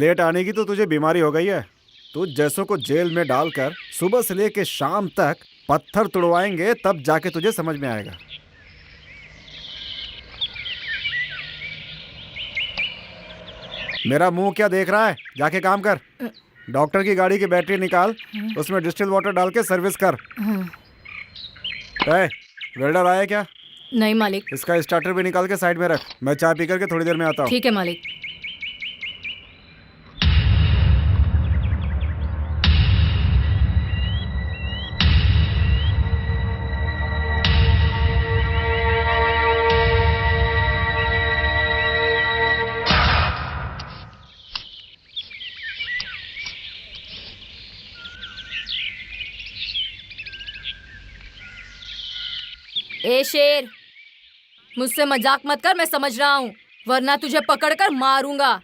Late आने की तो तुझे बीमारी हो गई है। तू जैसों को जेल में डालकर सुबह से लेके शाम तक पत्थर तुड़वाएंगे, तब जाके तुझे समझ में आएगा। मेरा मुंह क्या देख रहा है? जाके काम कर। डॉक्टर की गाड़ी की बैटरी निकाल, उसमें डिस्टिल वाटर डाल के सर्विस कर। वेल्डर आया क्या? नहीं मालिक। इसका स्टार्टर भी निकाल के साइड में रख, मैं चाय पी करके थोड़ी देर में आता हूँ। ठीक है मालिक। ए शेर, मुझसे मजाक मत कर, मैं समझ रहा हूँ, वरना तुझे पकड़कर मारूंगा।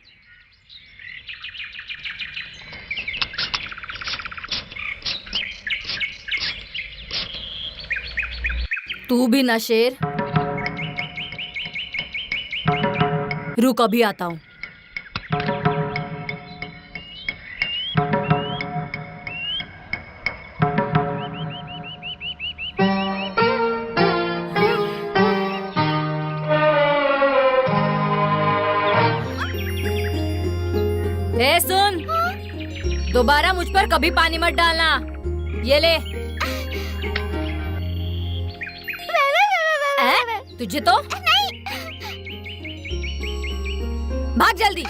तू भी ना शेर। रुक, अभी आता हूँ। ए सुन, दोबारा मुझ पर कभी पानी मत डालना। ये ले। तुझे तो भाग जल्दी।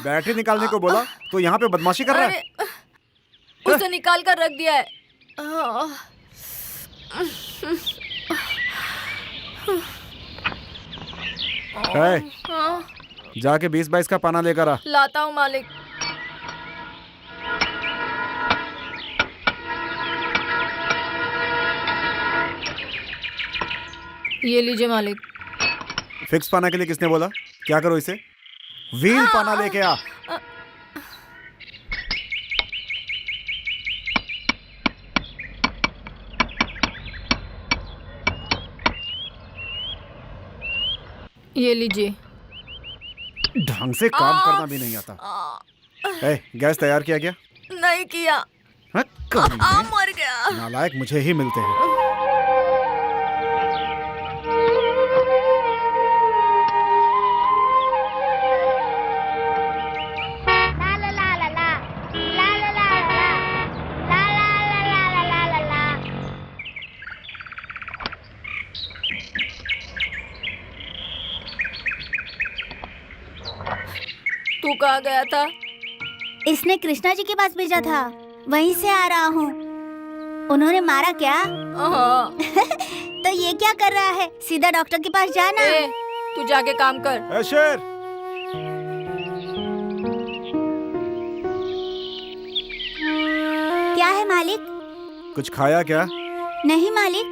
बैटरी निकालने को बोला तो यहाँ पे बदमाशी कर रहा है। उसे निकाल कर रख दिया है। जाके 20-22 का पाना लेकर आ। लाता हूँ मालिक। ये लीजिए मालिक। फिक्स पाना के लिए किसने बोला? क्या करो इसे? व्हील पाना लेके आ। ये लीजिए। ढंग से काम करना भी नहीं आता। गैस तैयार किया गया? नहीं किया। मर गया। नालायक मुझे ही मिलते हैं। तू कहाँ गया था? इसने कृष्णा जी के पास भेजा था, वहीं से आ रहा हूँ। उन्होंने मारा क्या? तो ये क्या कर रहा है? सीधा डॉक्टर के पास जाना। तू जाके काम कर। शेर, क्या है मालिक? कुछ खाया क्या? नहीं मालिक।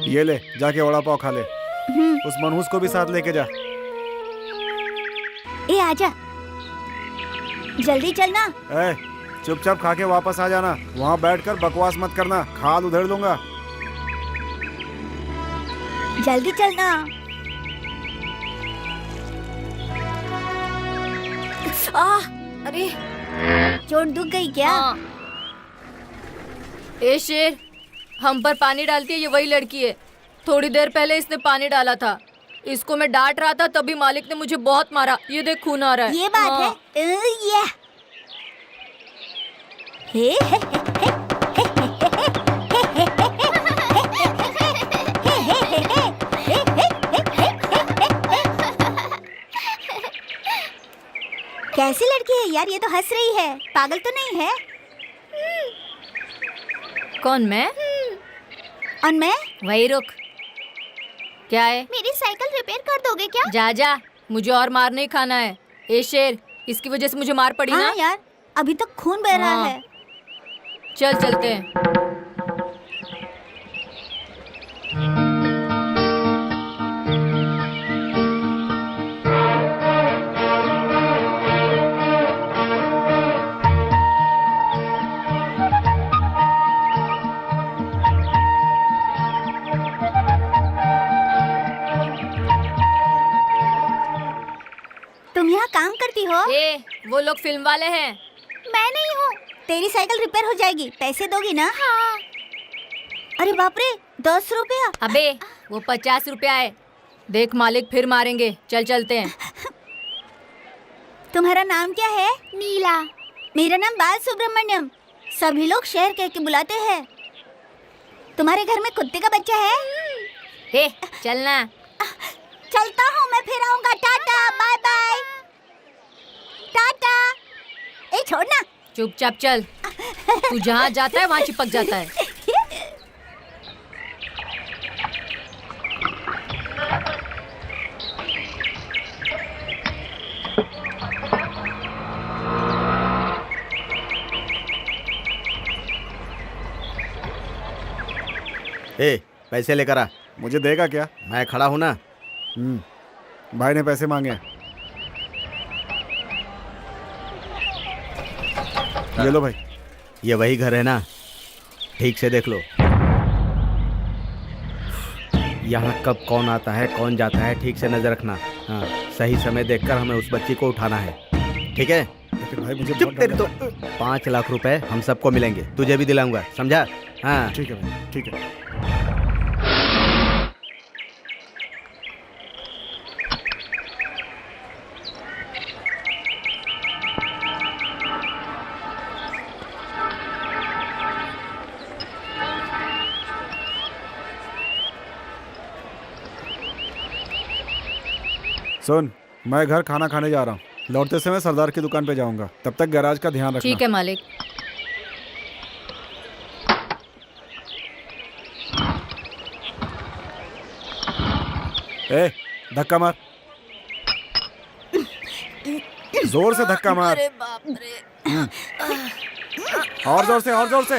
ये ले, जाके वड़ा पाव खा ले। उस मनहूस को भी साथ लेके जा। ए आजा, जल्दी चलना। चुपचाप खा के वापस आ जाना। वहाँ बैठकर बकवास मत करना, खाल उधेड़ दूंगा। जल्दी चलना। अरे चोट दुख गई क्या? ए शेर, हम पर पानी डालती है ये वही लड़की है। थोड़ी देर पहले इसने पानी डाला था। इसको मैं डांट रहा था, तभी मालिक ने मुझे बहुत मारा। ये देख, खून आ रहा है। ये बात है। ये कैसी लड़की है यार? ये तो हंस रही है, पागल तो नहीं है? कौन, मैं? और मैं? वही रुक। क्या है? मेरी साइकिल रिपेयर कर दोगे क्या? जा जा, मुझे और मार नहीं खाना है। ए शेर, इसकी वजह से मुझे मार पड़ी ना। यार, अभी तक खून बह रहा है। चल चलते हैं। काम करती हो? वो लोग फिल्म वाले हैं। मैं नहीं हूँ। तेरी साइकिल रिपेयर हो जाएगी, पैसे दोगी ना? हाँ। अरे बाप रे, 10 रुपया। अबे वो 50 रुपया है। देख मालिक फिर मारेंगे, चल चलते हैं। तुम्हारा नाम क्या है? नीला। मेरा नाम बाल सुब्रमण्यम। सभी लोग शहर कह के बुलाते हैं। तुम्हारे घर में कुत्ते का बच्चा है? चलना। चलता हूँ, मैं फिर आऊंगा। टाटा, बाय बाय। टाटा। छोड़ना। चुपचाप चल। तू जहाँ जाता है वहाँ चिपक जाता है। पैसे लेकर आ। मुझे देगा क्या? मैं खड़ा हूँ ना। भाई ने पैसे मांगे हैं। ये लो भाई। ये वही घर है ना? ठीक से देख लो। यहाँ कब कौन आता है कौन जाता है, ठीक से नजर रखना। हाँ, सही समय देखकर हमें उस बच्ची को उठाना है, ठीक है? लेकिन भाई मुझे चुप तेरे तो 5 लाख रुपए हम सबको मिलेंगे, तुझे भी दिलाऊंगा, समझा? हाँ ठीक है भाई, ठीक है। सुन, मैं घर खाना खाने जा रहा हूँ। लौटते समय सरदार की दुकान पे जाऊंगा। तब तक गैराज का ध्यान रखना। ठीक है मालिक। धक्का मार, जोर से धक्का मार। अरे बाप रे। और जोर से, और जोर से।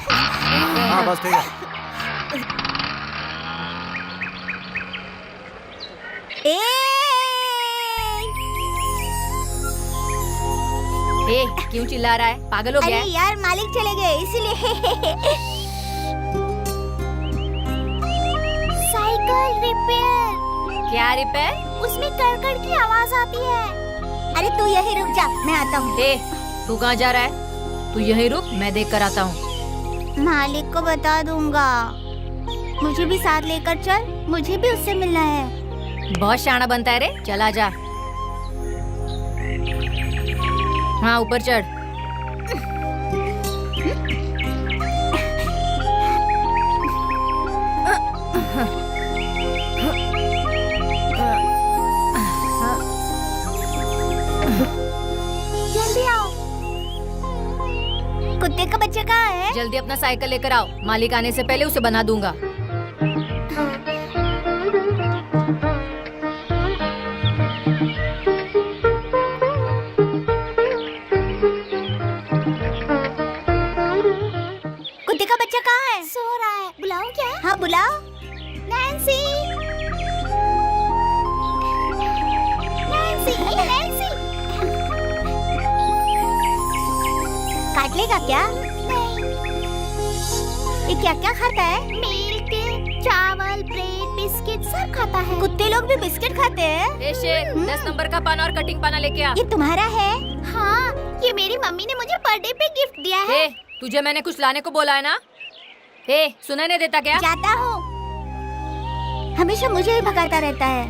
हाँ बस ठीक है। क्यों चिल्ला रहा है? पागल हो गया है? अरे यार, मालिक चले गए इसीलिए। Cycle repair. क्या रिपेयर? उसमें कड़कड़ की आवाज आती है। अरे तू यहीं रुक जा, मैं आता हूँ। तू कहाँ जा रहा है? तू यहीं रुक, मैं देख कर आता हूँ। मालिक को बता दूंगा। मुझे भी साथ लेकर चल, मुझे भी उससे मिलना है। बहुत शाना बनता है रे, चला जा। हाँ ऊपर चढ़। जल्दी आओ। कुत्ते का बच्चा कहाँ है? जल्दी अपना साइकिल लेकर आओ, मालिक आने से पहले उसे बना दूंगा। कुत्ते का बच्चा कहाँ है? सो रहा है। बुलाऊं क्या? हाँ बुलाओ। Nancy, Nancy, Nancy. काट लेगा क्या? नहीं। ये क्या क्या खाता है? मिल्क, चावल, ब्रेड, बिस्किट सब खाता है। कुत्ते लोग भी बिस्किट खाते हैं? शेर, 10 नंबर का पाना और कटिंग पाना लेके आ। ये तुम्हारा है? हाँ, ये मेरी मम्मी ने मुझे बर्थडे पे गिफ्ट दिया है। तुझे मैंने कुछ लाने को बोला है ना? सुनाई नहीं देता क्या? जाता हूँ। हमेशा मुझे ही भगाता रहता है।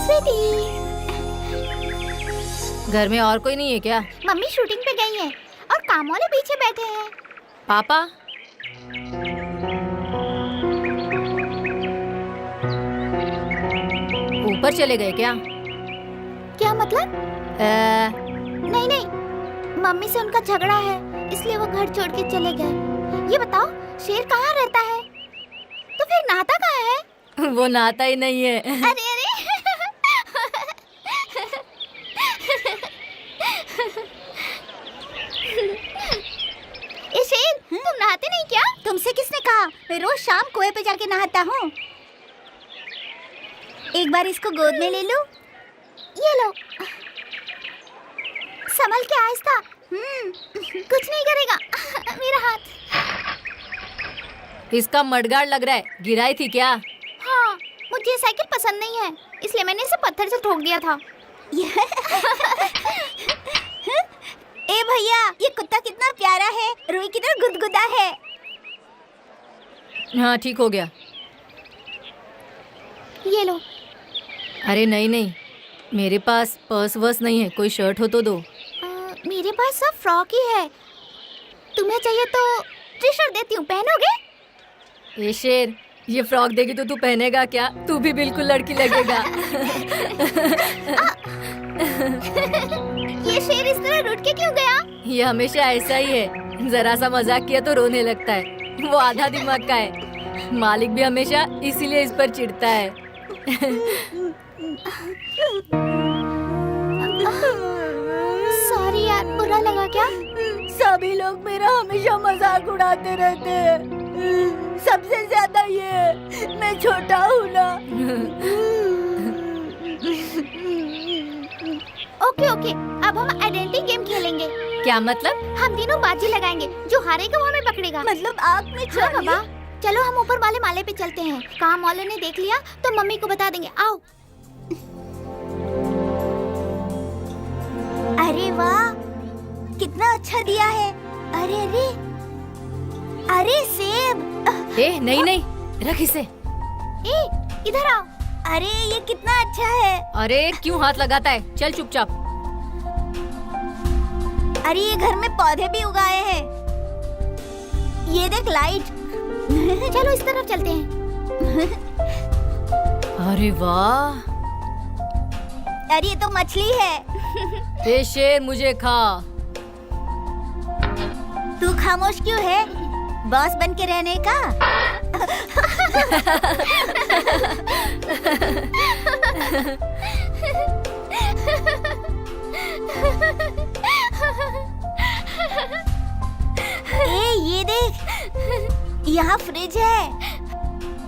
स्वीटी। घर में और कोई नहीं है क्या? मम्मी शूटिंग पे गई है और काम वाले पीछे बैठे हैं। पापा? ऊपर चले गए क्या? क्या मतलब? नहीं नहीं, मम्मी से उनका झगड़ा है, इसलिए वो घर छोड़ के चले गए। ये बताओ, शेर कहाँ रहता है? तो फिर नाता कहाँ है? वो नाता ही नहीं है। अरे अरे। ये शेर, तुम नहाते नहीं क्या? तुमसे किसने कहा? मैं रोज शाम कुएं पे जाके नहाता हूँ। एक बार इसको गोद में ले लो। ये लो। संभल के आहिस्ता। कुछ नहीं करेगा। मेरा हाथ। इसका मडगाड़ लग रहा है, गिराई थी क्या? हाँ, मुझे ये साइकिल पसंद नहीं है, इसलिए मैंने इसे पत्थर से ठोक दिया था। ए भैया, ये कुत्ता कितना प्यारा है, रुई की तरह गुदगुदा है। हाँ ठीक हो गया। ये लो। अरे नहीं नहीं, मेरे पास पर्स वर्स नहीं है, कोई शर्ट हो तो दो। मेरे पास सब फ्रॉक ही है, तुम्हें चाहिए तो टी शर्ट देती हूँ, पहनोगे? ए शेर, ये फ्रॉक देगी तो तू पहनेगा क्या? तू भी बिल्कुल लड़की लगेगा। ये शेर इस तरह रुठ के क्यों गया? ये हमेशा ऐसा ही है, जरा सा मजाक किया तो रोने लगता है। वो आधा दिमाग का है, मालिक भी हमेशा इसीलिए इस पर चिढ़ता है। सॉरी यार, बुरा लगा क्या? सभी लोग मेरा हमेशा मजाक उड़ाते रहते हैं, सबसे ज्यादा ये, मैं छोटा हूँ ना। ओके ओके, अब हम आइडेंटिटी गेम खेलेंगे। क्या मतलब? हम तीनों बाजी लगाएंगे, जो हारेगा वो हमें पकड़ेगा। मतलब आग में हाँ बाबा, चलो हम ऊपर वाले माले पे चलते हैं। काम वाले ने देख लिया तो मम्मी को बता देंगे। आओ। अरे वाह, कितना अच्छा दिया है। अरे अरे अरे सेब। ए नहीं नहीं, रख इसे। ए, इधर आओ। अरे ये कितना अच्छा है। अरे क्यों हाथ लगाता है, चल चुपचाप। अरे ये घर में पौधे भी उगाए हैं, ये देख लाइट। चलो इस तरफ चलते हैं। अरे वाह, अरे ये तो मछली है। ए शेर मुझे खा। तू खामोश क्यों है, बॉस बन के रहने का? ए ये देख, यहाँ फ्रिज है।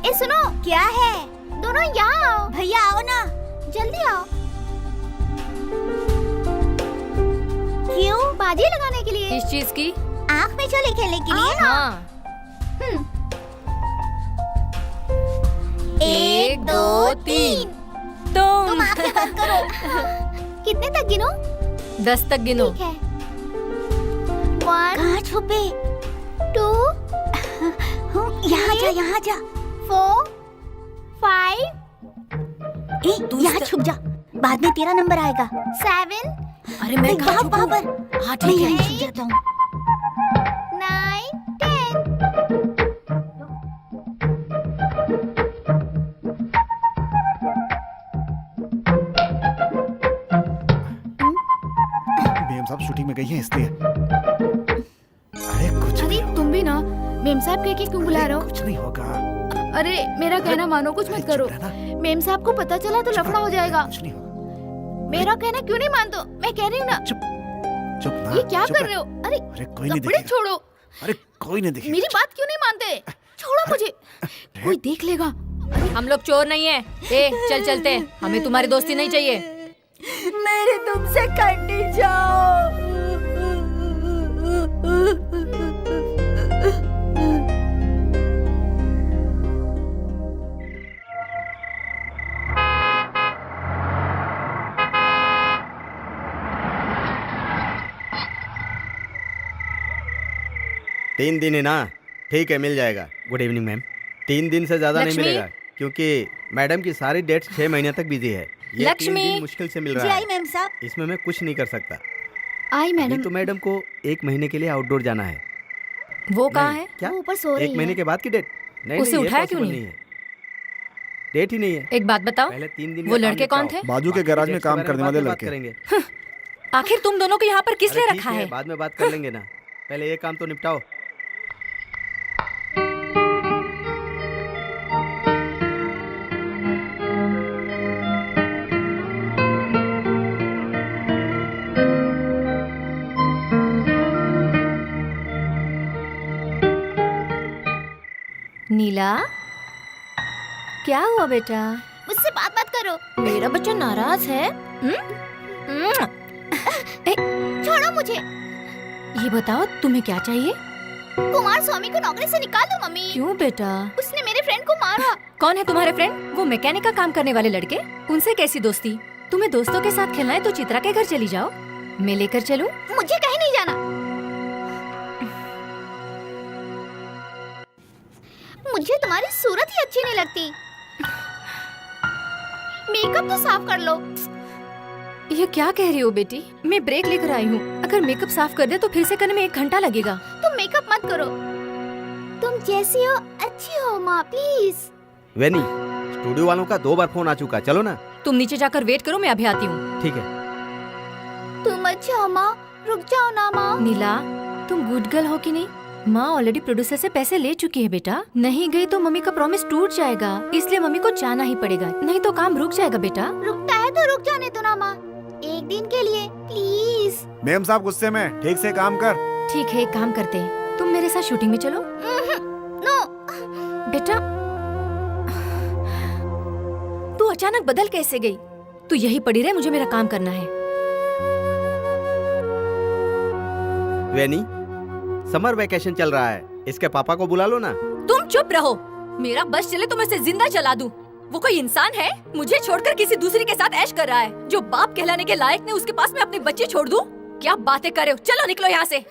ए सुनो, क्या है? दोनों यहाँ आओ। भैया आओ ना। जल्दी आओ। क्यों? बाजी लगाने के लिए। किस चीज की? आँख में चले खेलने के लिए? हाँ। 1 2 3। तुम तुम आँखें बंद करो। कितने तक गिनो? 10 तक गिनो। ठीक है। 1 कहाँ छुपे? 2 यहाँ जा, यहाँ जा। 4 5 यहाँ छुप जा, बाद में तेरा नंबर आएगा। 7 अरे मैं कहाँ छुपूं? वहाँ पर। हाँ मैं ठीक है। यहीं छुप जाता हूँ। 9 10। मेम साहब शूटिंग में गई हैं इसलिए। अरे कुछ अरे नहीं तुम भी ना मेम साहब कह के क्यों बुला रहे हो? कुछ नहीं होगा। अरे मेरा कहना मानो, कुछ मत करो। चुप रहना। मेम साहब को पता चला तो लफड़ा हो जाएगा। कुछ नहीं होगा। मेरा कहना क्यों नहीं मानते? मैं कह रही हूँ ना। चुप ना। ये क्या चुप कर रहे हो? अरे अरे कोई नहीं कपड़े देखेगा। छोड़ो, अरे कोई नहीं देखेगा। मेरी बात क्यों नहीं मानते? छोड़ो मुझे, कोई देख लेगा। हम लोग चोर नहीं है। ए चल चलते हैं, हमें तुम्हारी दोस्ती नहीं चाहिए। मेरे तुमसे कटी जाओ। तीन दिन है ना? ठीक है, मिल जाएगा। Good evening ma'am. 3 दिन से ज़्यादा नहीं लक्ष्मी? मिलेगा, क्योंकि मैडम की सारी डेट्स 6 महीने तक बिजी है। ये 3 लक्ष्मी? दिन मुश्किल से मिल जी रहा आई है। मैम साहब। इसमें मैं कुछ नहीं कर सकता। आई अभी मैडम। तो मैडम को 1 महीने के लिए आउटडोर जाना है। वो कहाँ नहीं, है? क्या? वो ऊपर सो रही 1 महीने है। के बाद की डेट? नहीं उसे नहीं, ये उठाया क्यों possible नहीं? है। डेट ही नहीं है। एक बात बताओ, पहले 3 दिन वो का काम लड़के कौन निपटाओ। थे? बाजू के बाकी गैराज में dates के काम बारे करने बाद वाले में बात लड़के। करेंगे। आखिर तुम दोनों को यहाँ पर किस अरे लिए ठीक रखा है? बाद में बात कर लेंगे ना, पहले ये काम तो निपटाओ। नीला, क्या हुआ बेटा? मुझसे बात मत करो। मेरा बच्चा नाराज है? छोड़ो मुझे। ये बताओ तुम्हें क्या चाहिए? कुमार स्वामी को नौकरी से निकाल दो मम्मी। क्यों बेटा? उसने मेरे फ्रेंड को मारा। कौन है तुम्हारे फ्रेंड? वो मैकेनिक का काम करने वाले लड़के? उनसे कैसी दोस्ती? तुम्हें दोस्तों के साथ खेलना है तो चित्रा के घर चली जाओ, मैं लेकर चलूं? मुझे कहीं नहीं जाना। मुझे तुम्हारी सूरत ही अच्छी नहीं लगती। मेकअप तो साफ कर लो। ये क्या कह रही हो बेटी? मैं ब्रेक लेकर आई हूँ, अगर मेकअप साफ कर दे तो फिर से करने में 1 घंटा लगेगा। तुम मेकअप मत करो, तुम जैसी हो अच्छी हो माँ, प्लीज। वेनी, स्टूडियो वालों का 2 बार फोन आ चुका, चलो ना। तुम नीचे जाकर वेट करो, मैं अभी आती हूँ। ठीक है। तुम अच्छा हो माँ, रुक जाओ ना माँ। नीला, तुम गुड गर्ल हो कि नहीं? माँ ऑलरेडी प्रोड्यूसर से पैसे ले चुकी है बेटा, नहीं गई तो मम्मी का प्रॉमिस टूट जाएगा, इसलिए मम्मी को जाना ही पड़ेगा, नहीं तो काम रुक जाएगा बेटा। रुकता है तो रुक जाने दो ना माँ, 1 दिन के लिए प्लीज। मेम साहब गुस्से में, ठीक से काम कर। ठीक है, एक काम करते हैं, तुम मेरे साथ शूटिंग में चलो। नो बेटा, तू अचानक बदल कैसे गई? तू यही पड़ी रहे, मुझे मेरा काम करना है। वेनी, समर वेकेशन चल रहा है, इसके पापा को बुला लो ना। तुम चुप रहो, मेरा बस चले तो मैं इसे जिंदा जला दूं। वो कोई इंसान है? मुझे छोड़कर किसी दूसरी के साथ ऐश कर रहा है। जो बाप कहलाने के लायक ने उसके पास में अपने बच्चे छोड़ दूं? क्या बातें कर रहे हो? चलो निकलो यहाँ से।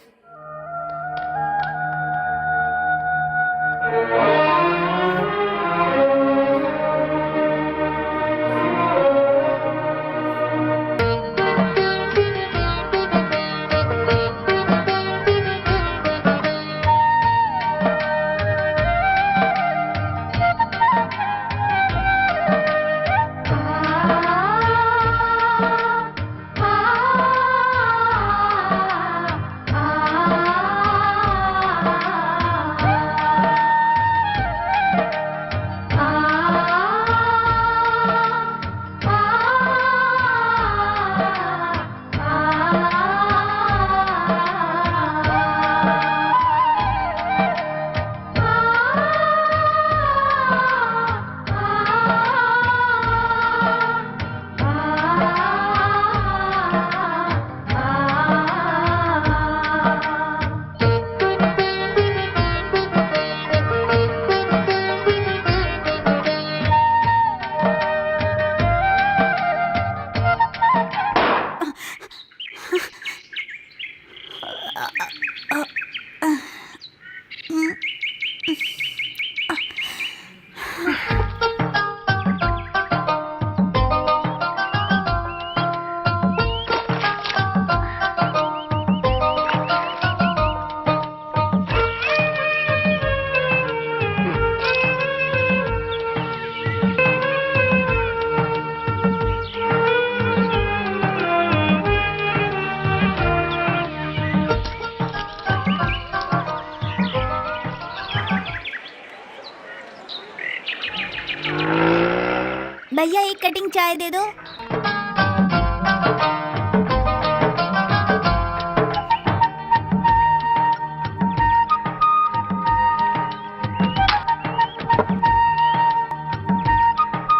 भैया 1 कटिंग चाय दे दो।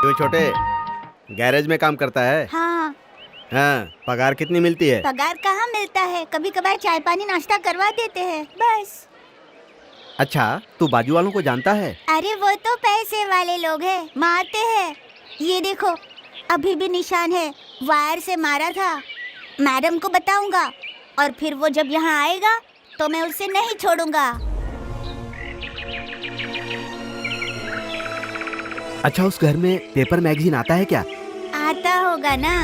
जो छोटे गैरेज में काम करता है। हाँ। हाँ, पगार कितनी मिलती है? पगार कहाँ मिलता है, कभी कभार चाय पानी नाश्ता करवा देते हैं बस। अच्छा, तू बाजू वालों को जानता है? अरे वो तो पैसे वाले लोग हैं, मारते हैं। ये देखो, अभी भी निशान है, वायर से मारा था। मैडम को बताऊंगा और फिर वो जब यहाँ आएगा तो मैं उसे नहीं छोड़ूंगा। अच्छा, उस घर में पेपर मैगजीन आता है क्या? आता होगा ना।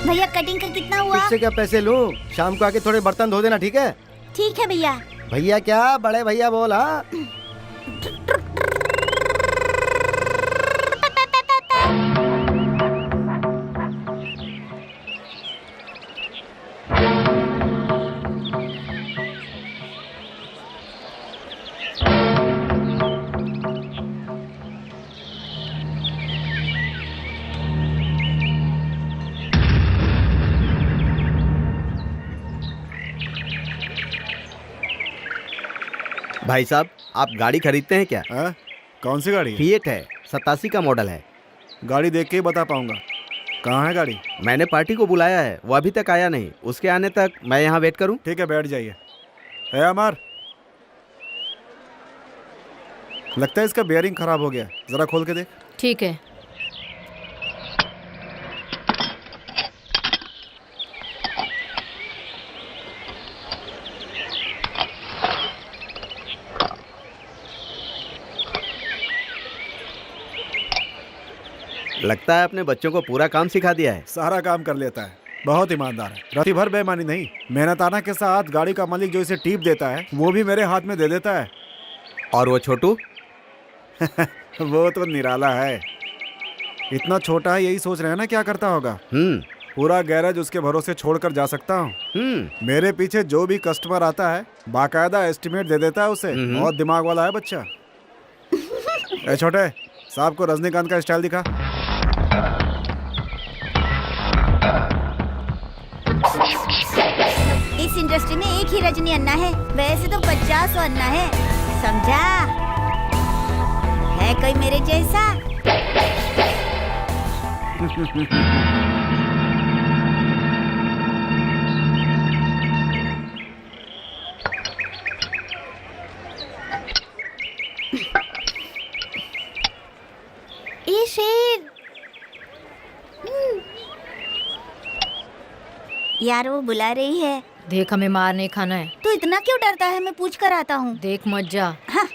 भैया कटिंग का कितना हुआ? इससे क्या पैसे लो, शाम को आके थोड़े बर्तन धो देना, ठीक है? ठीक है भैया। भैया क्या, बड़े भैया बोल। हाँ, भाई साहब, आप गाड़ी खरीदते हैं क्या? हाँ? कौन सी गाड़ी है? फिएट है, 87 का मॉडल है। गाड़ी देख के ही बता पाऊंगा। कहाँ है गाड़ी? मैंने पार्टी को बुलाया है, वो अभी तक आया नहीं। उसके आने तक मैं यहाँ वेट करूँ? ठीक है, बैठ जाइए। है अमर, लगता है इसका बेयरिंग खराब हो गया, जरा खोल के देख। ठीक है। लगता है अपने बच्चों को पूरा काम सिखा दिया है। सारा काम कर लेता है, बहुत ईमानदार है। राती भर बेईमानी नहीं, मेहनताना के साथ गाड़ी का मालिक जो इसे टीप देता है वो भी मेरे हाथ में दे देता है। और वो छोटू? वो तो निराला है, इतना छोटा है, यही सोच रहे हैं ना क्या करता होगा। पूरा गैरेज उसके भरोसे छोड़कर जा सकता हूँ। मेरे पीछे जो भी कस्टमर आता है बाकायदा एस्टिमेट दे देता है उसे। बहुत दिमाग वाला है बच्चा। ए छोटे, साहब को रजनीकांत का स्टाइल दिखा। इस इंडस्ट्री में एक ही रजनी अन्ना है, वैसे तो 50 अन्ना है, समझा? है कोई मेरे जैसा? ये शेर। यार वो बुला रही है। देख, हमें मार नहीं खाना है। तू इतना क्यों डरता है? मैं पूछ कर आता हूँ। देख मत जा। हाँ।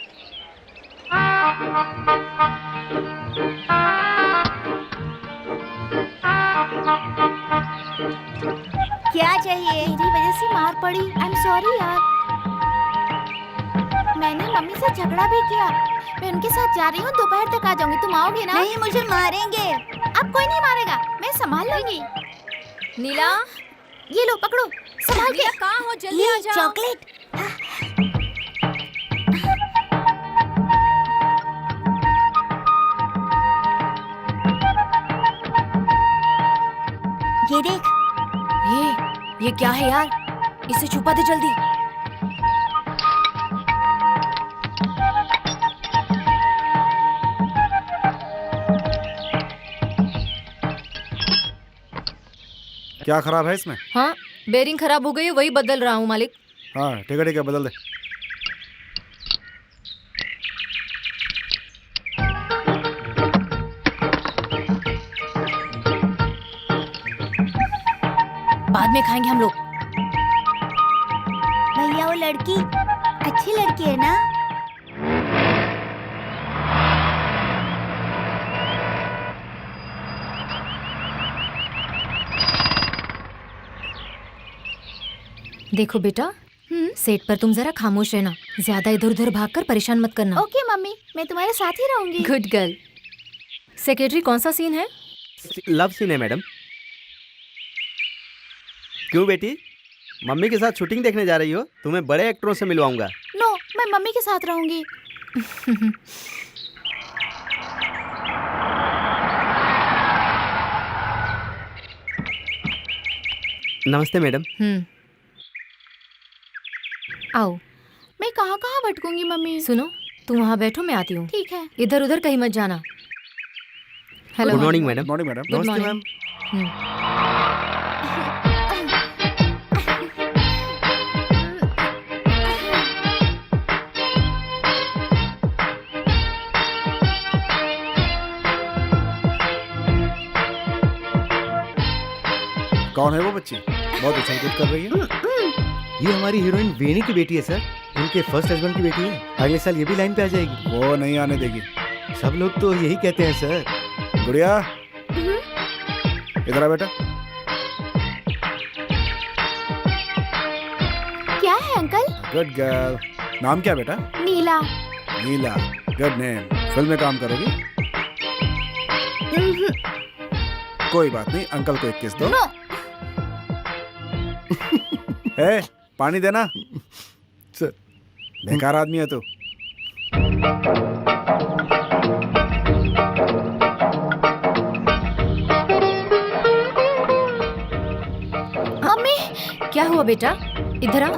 क्या चाहिए? मेरी वजह से मार पड़ी, आई एम सॉरी यार। मैंने मम्मी से झगड़ा भी किया। मैं उनके साथ जा रही हूँ, दोपहर तक आ जाऊंगी। तुम आओगे ना? नहीं, मुझे मारेंगे। अब कोई नहीं मारेगा, मैं संभाल लूंगी। नीला, ये लो पकड़ो, संभाल के। नीला कहाँ हो? जल्दी आ ये जाओ। चॉकलेट। ये देख। ये क्या है यार? इसे छुपा दे जल्दी। क्या खराब है इसमें? हाँ, बेरिंग खराब हो गई है, वही बदल रहा हूँ मालिक। हाँ ठीक है बदल दे। बाद में खाएंगे हम लोग। भैया वो लड़की अच्छी लड़की है ना? देखो बेटा, सेट पर तुम जरा खामोश रहना, ज्यादा इधर उधर भागकर परेशान मत करना। ओके मम्मी, मैं तुम्हारे साथ ही रहूंगी। Good girl. सेक्रेटरी, कौन सा सीन है? लव सीन है मैडम। क्यों बेटी, मम्मी के साथ शूटिंग देखने जा रही हो? तुम्हें बड़े एक्टरों से मिलवाऊंगा। नो, मैं मम्मी के साथ रहूंगी। नमस्ते मैडम। आओ। मैं कहाँ कहाँ भटकूंगी मम्मी? सुनो, तुम वहाँ बैठो, मैं आती हूँ। ठीक है। इधर उधर कहीं मत जाना। Hello. Good morning madam. Morning madam. Good नमस्ते मॉर्निंग। मैम। कौन है वो बच्ची? बहुत उछल कूद कर रही है। ये हमारी हीरोइन वेणी की बेटी है सर, उनके फर्स्ट हस्बैंड की बेटी है। अगले साल ये भी लाइन पे आ जाएगी। वो नहीं आने देगी। सब लोग तो यही कहते हैं सर। गुड़िया, इधर आ बेटा। क्या है अंकल? Good girl. नाम क्या बेटा? नीला। नीला, गुड नेम। फिल्म में काम करोगी? कोई बात नहीं, अंकल को एक किस दो। नो। ए, पानी देना। सर बेकार आदमी है तू। मम्मी, क्या हुआ बेटा? इधर आ।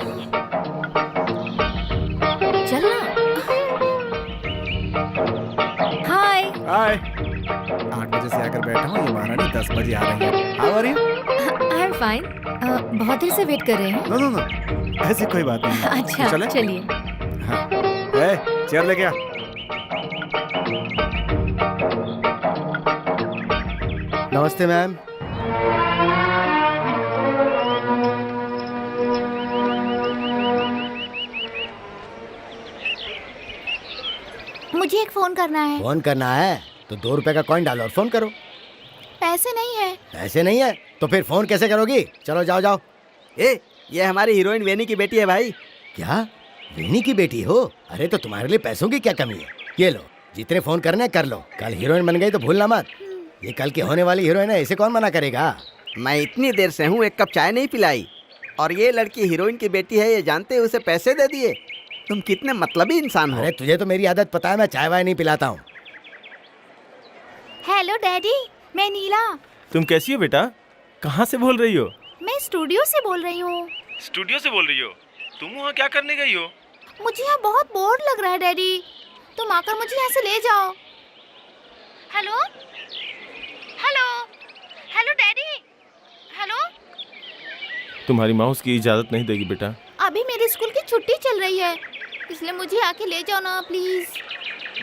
चल ना। हाय। हाय। 8 बजे से आकर बैठा हूँ, ये महारानी 10 बजे आ रही है। How are you? I am fine. बहुत देर से वेट कर रहे हैं। नो नो नो, ऐसी कोई बात नहीं है। अच्छा चले? चलिए। हाँ। चेयर लेके आ। नमस्ते मैम। मुझे एक फोन करना है। फोन करना है तो 2 रुपए का कॉइन डालो और फोन करो। पैसे नहीं है। पैसे नहीं है तो फिर फोन कैसे करोगी? चलो जाओ जाओ। ये हमारी हीरोइन वेनी की बेटी है भाई। क्या वेनी की बेटी हो? अरे तो तुम्हारे लिए पैसों की क्या कमी है? ये लो, जितने फोन करने कर लो। कल हीरोइन बन गई तो भूलना मत। ये कल की होने वाली हीरोइन है, इसे कौन मना करेगा? मैं इतनी देर से हूँ, एक कप चाय नहीं पिलाई, और ये लड़की हीरोइन की बेटी है ये जानते हुए उसे पैसे दे दिए। तुम कितने मतलबी इंसान हो। अरे तुझे तो मेरी आदत पता है, मैं चाय वाय नहीं पिलाता हूँ। हेलो डैडी, मैं नीला। तुम कैसी हो बेटा? कहाँ से बोल रही हो? मैं स्टूडियो से बोल रही हूँ। स्टूडियो से बोल रही हो? तुम वहाँ क्या करने गई हो? मुझे यहाँ बहुत बोर लग रहा है डैडी, तुम आकर मुझे यहाँ से ले जाओ। Hello hello hello daddy, hello. तुम्हारी माँ उसकी इजाजत नहीं देगी बेटा। अभी मेरी स्कूल की छुट्टी चल रही है, इसलिए मुझे आके ले जाओ ना प्लीज।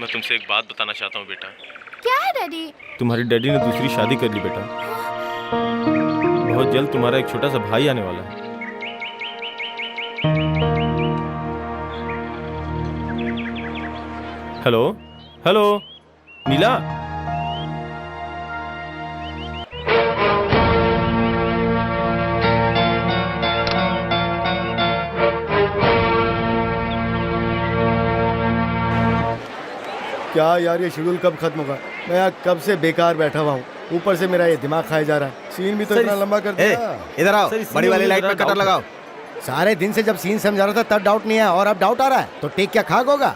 मैं तुमसे एक बात बताना चाहता हूँ बेटा। क्या है डैडी? तुम्हारी डैडी ने दूसरी शादी कर ली बेटा। बहुत जल्द तुम्हारा एक छोटा सा भाई आने वाला है। हेलो हेलो नीला। क्या यार, ये शेड्यूल कब खत्म होगा? मैं यहाँ कब से बेकार बैठा हुआ हूँ, ऊपर से मेरा ये दिमाग खाया जा रहा है। सीन भी तो इतना लंबा कर दिया। इधर आओ, सर, इसी बड़ी में वाली मुझे लाइट जरा में कटर डाउट है। लगाओ। सारे दिन से जब सीन समझा रहा था तब डाउट नहीं आया, और अब डाउट आ रहा है तो टेक क्या खाक होगा?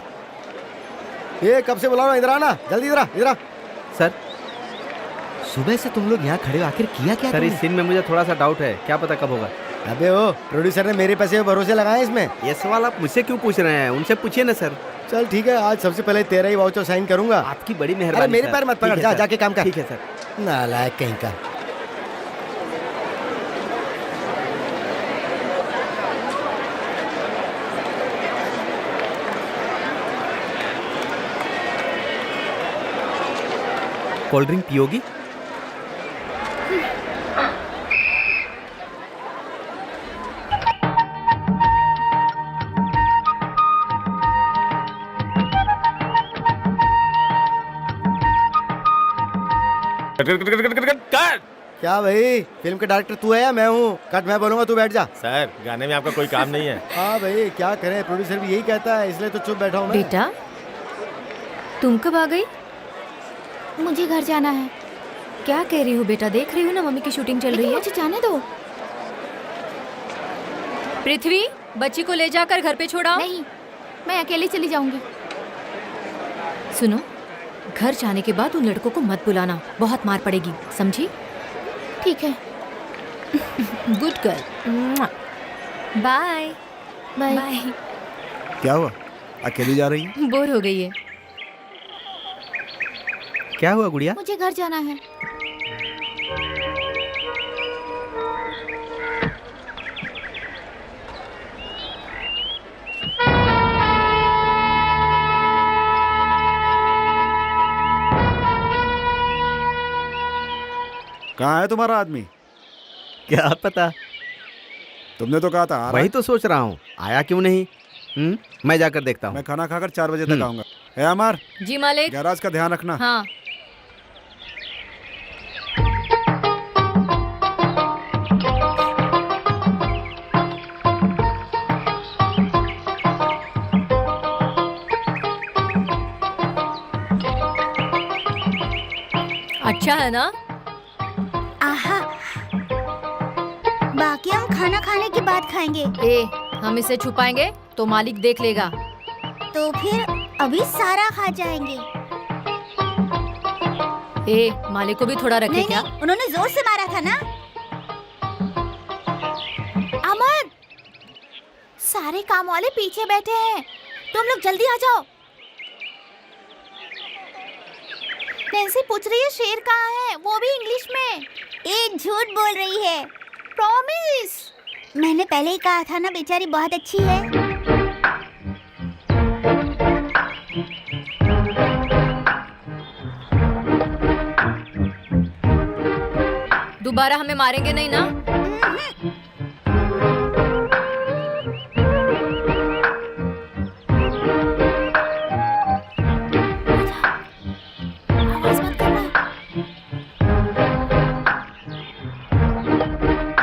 ये कब से बुला रहा हूँ, इधर आना जल्दी, इधर आ, इधर आ। सर सुबह से तुम लोग यहाँ खड़े हो, आखिर किया क्या सर, तुमने? इस सीन में मुझे थोड़ा सा डाउट है, क्या पता कब होगा। अबे ओ, प्रोड्यूसर ने मेरे पैसे पे भरोसे लगाए इसमें। ये सवाल आप मुझसे क्यों पूछ रहे हैं? उनसे पूछिए ना सर। चल ठीक है, आज सबसे पहले तेरा ही वाउचर साइन करूंगा। आपकी बड़ी अरे मेहरबानी। मेरे सर। पैर मत ठीक पकड़, है जा सर। जाके काम कर। ठीक है सर। नालायक कहीं का। कोल्ड ड्रिंक पियोगी? क्या भाई, फिल्म के डायरेक्टर तू है या मैं हूँ? कट मैं बोलूंगा, तू बैठ जा। सर गाने में आपका कोई काम नहीं है। हाँ भाई, क्या करें, प्रोड्यूसर भी यही कहता है, इसलिए तो चुप बैठा हूँ मैं। बेटा तुम कब आ गई? मुझे घर जाना है। क्या कह रही हो बेटा? देख रही हो ना मम्मी की शूटिंग चल रही लेकिन है। मुझे जाने दो। पृथ्वी, बच्ची को ले जाकर घर पे छोड़ाओ। नहीं, मैं अकेली चली जाऊंगी। सुनो, घर जाने के बाद उन लड़कों को मत बुलाना, बहुत मार पड़ेगी, समझी? ठीक है, good girl. Bye bye. Bye. क्या हुआ, अकेली जा रही है? बोर हो गई है। क्या हुआ गुड़िया? मुझे घर जाना है। कहाँ है तुम्हारा आदमी? क्या पता, तुमने तो कहा था आ रहा वही है। तो सोच रहा हूँ, आया क्यों नहीं। मैं जाकर देखता हूँ। मैं खाना खाकर 4 बजे तक आऊंगा। है अमर, जी मालिक। गैराज का ध्यान रखना। हाँ। अच्छा है ना? आहा, बाकी हम खाना खाने के बाद खाएंगे। ए, हम इसे छुपाएंगे तो मालिक देख लेगा। तो फिर अभी सारा खा जाएंगे। ए, मालिक को भी थोड़ा रखे नहीं क्या? नहीं, उन्होंने जोर से मारा था ना। अमर, सारे काम वाले पीछे बैठे हैं, तुम लोग जल्दी आ जाओ। नैन्सी पूछ रही है शेर कहाँ है, वो भी इंग्लिश में। ये झूठ बोल रही है। प्रॉमिस। मैंने पहले ही कहा था ना, बेचारी बहुत अच्छी है। दोबारा हमें मारेंगे नहीं ना? आवाज मत करना।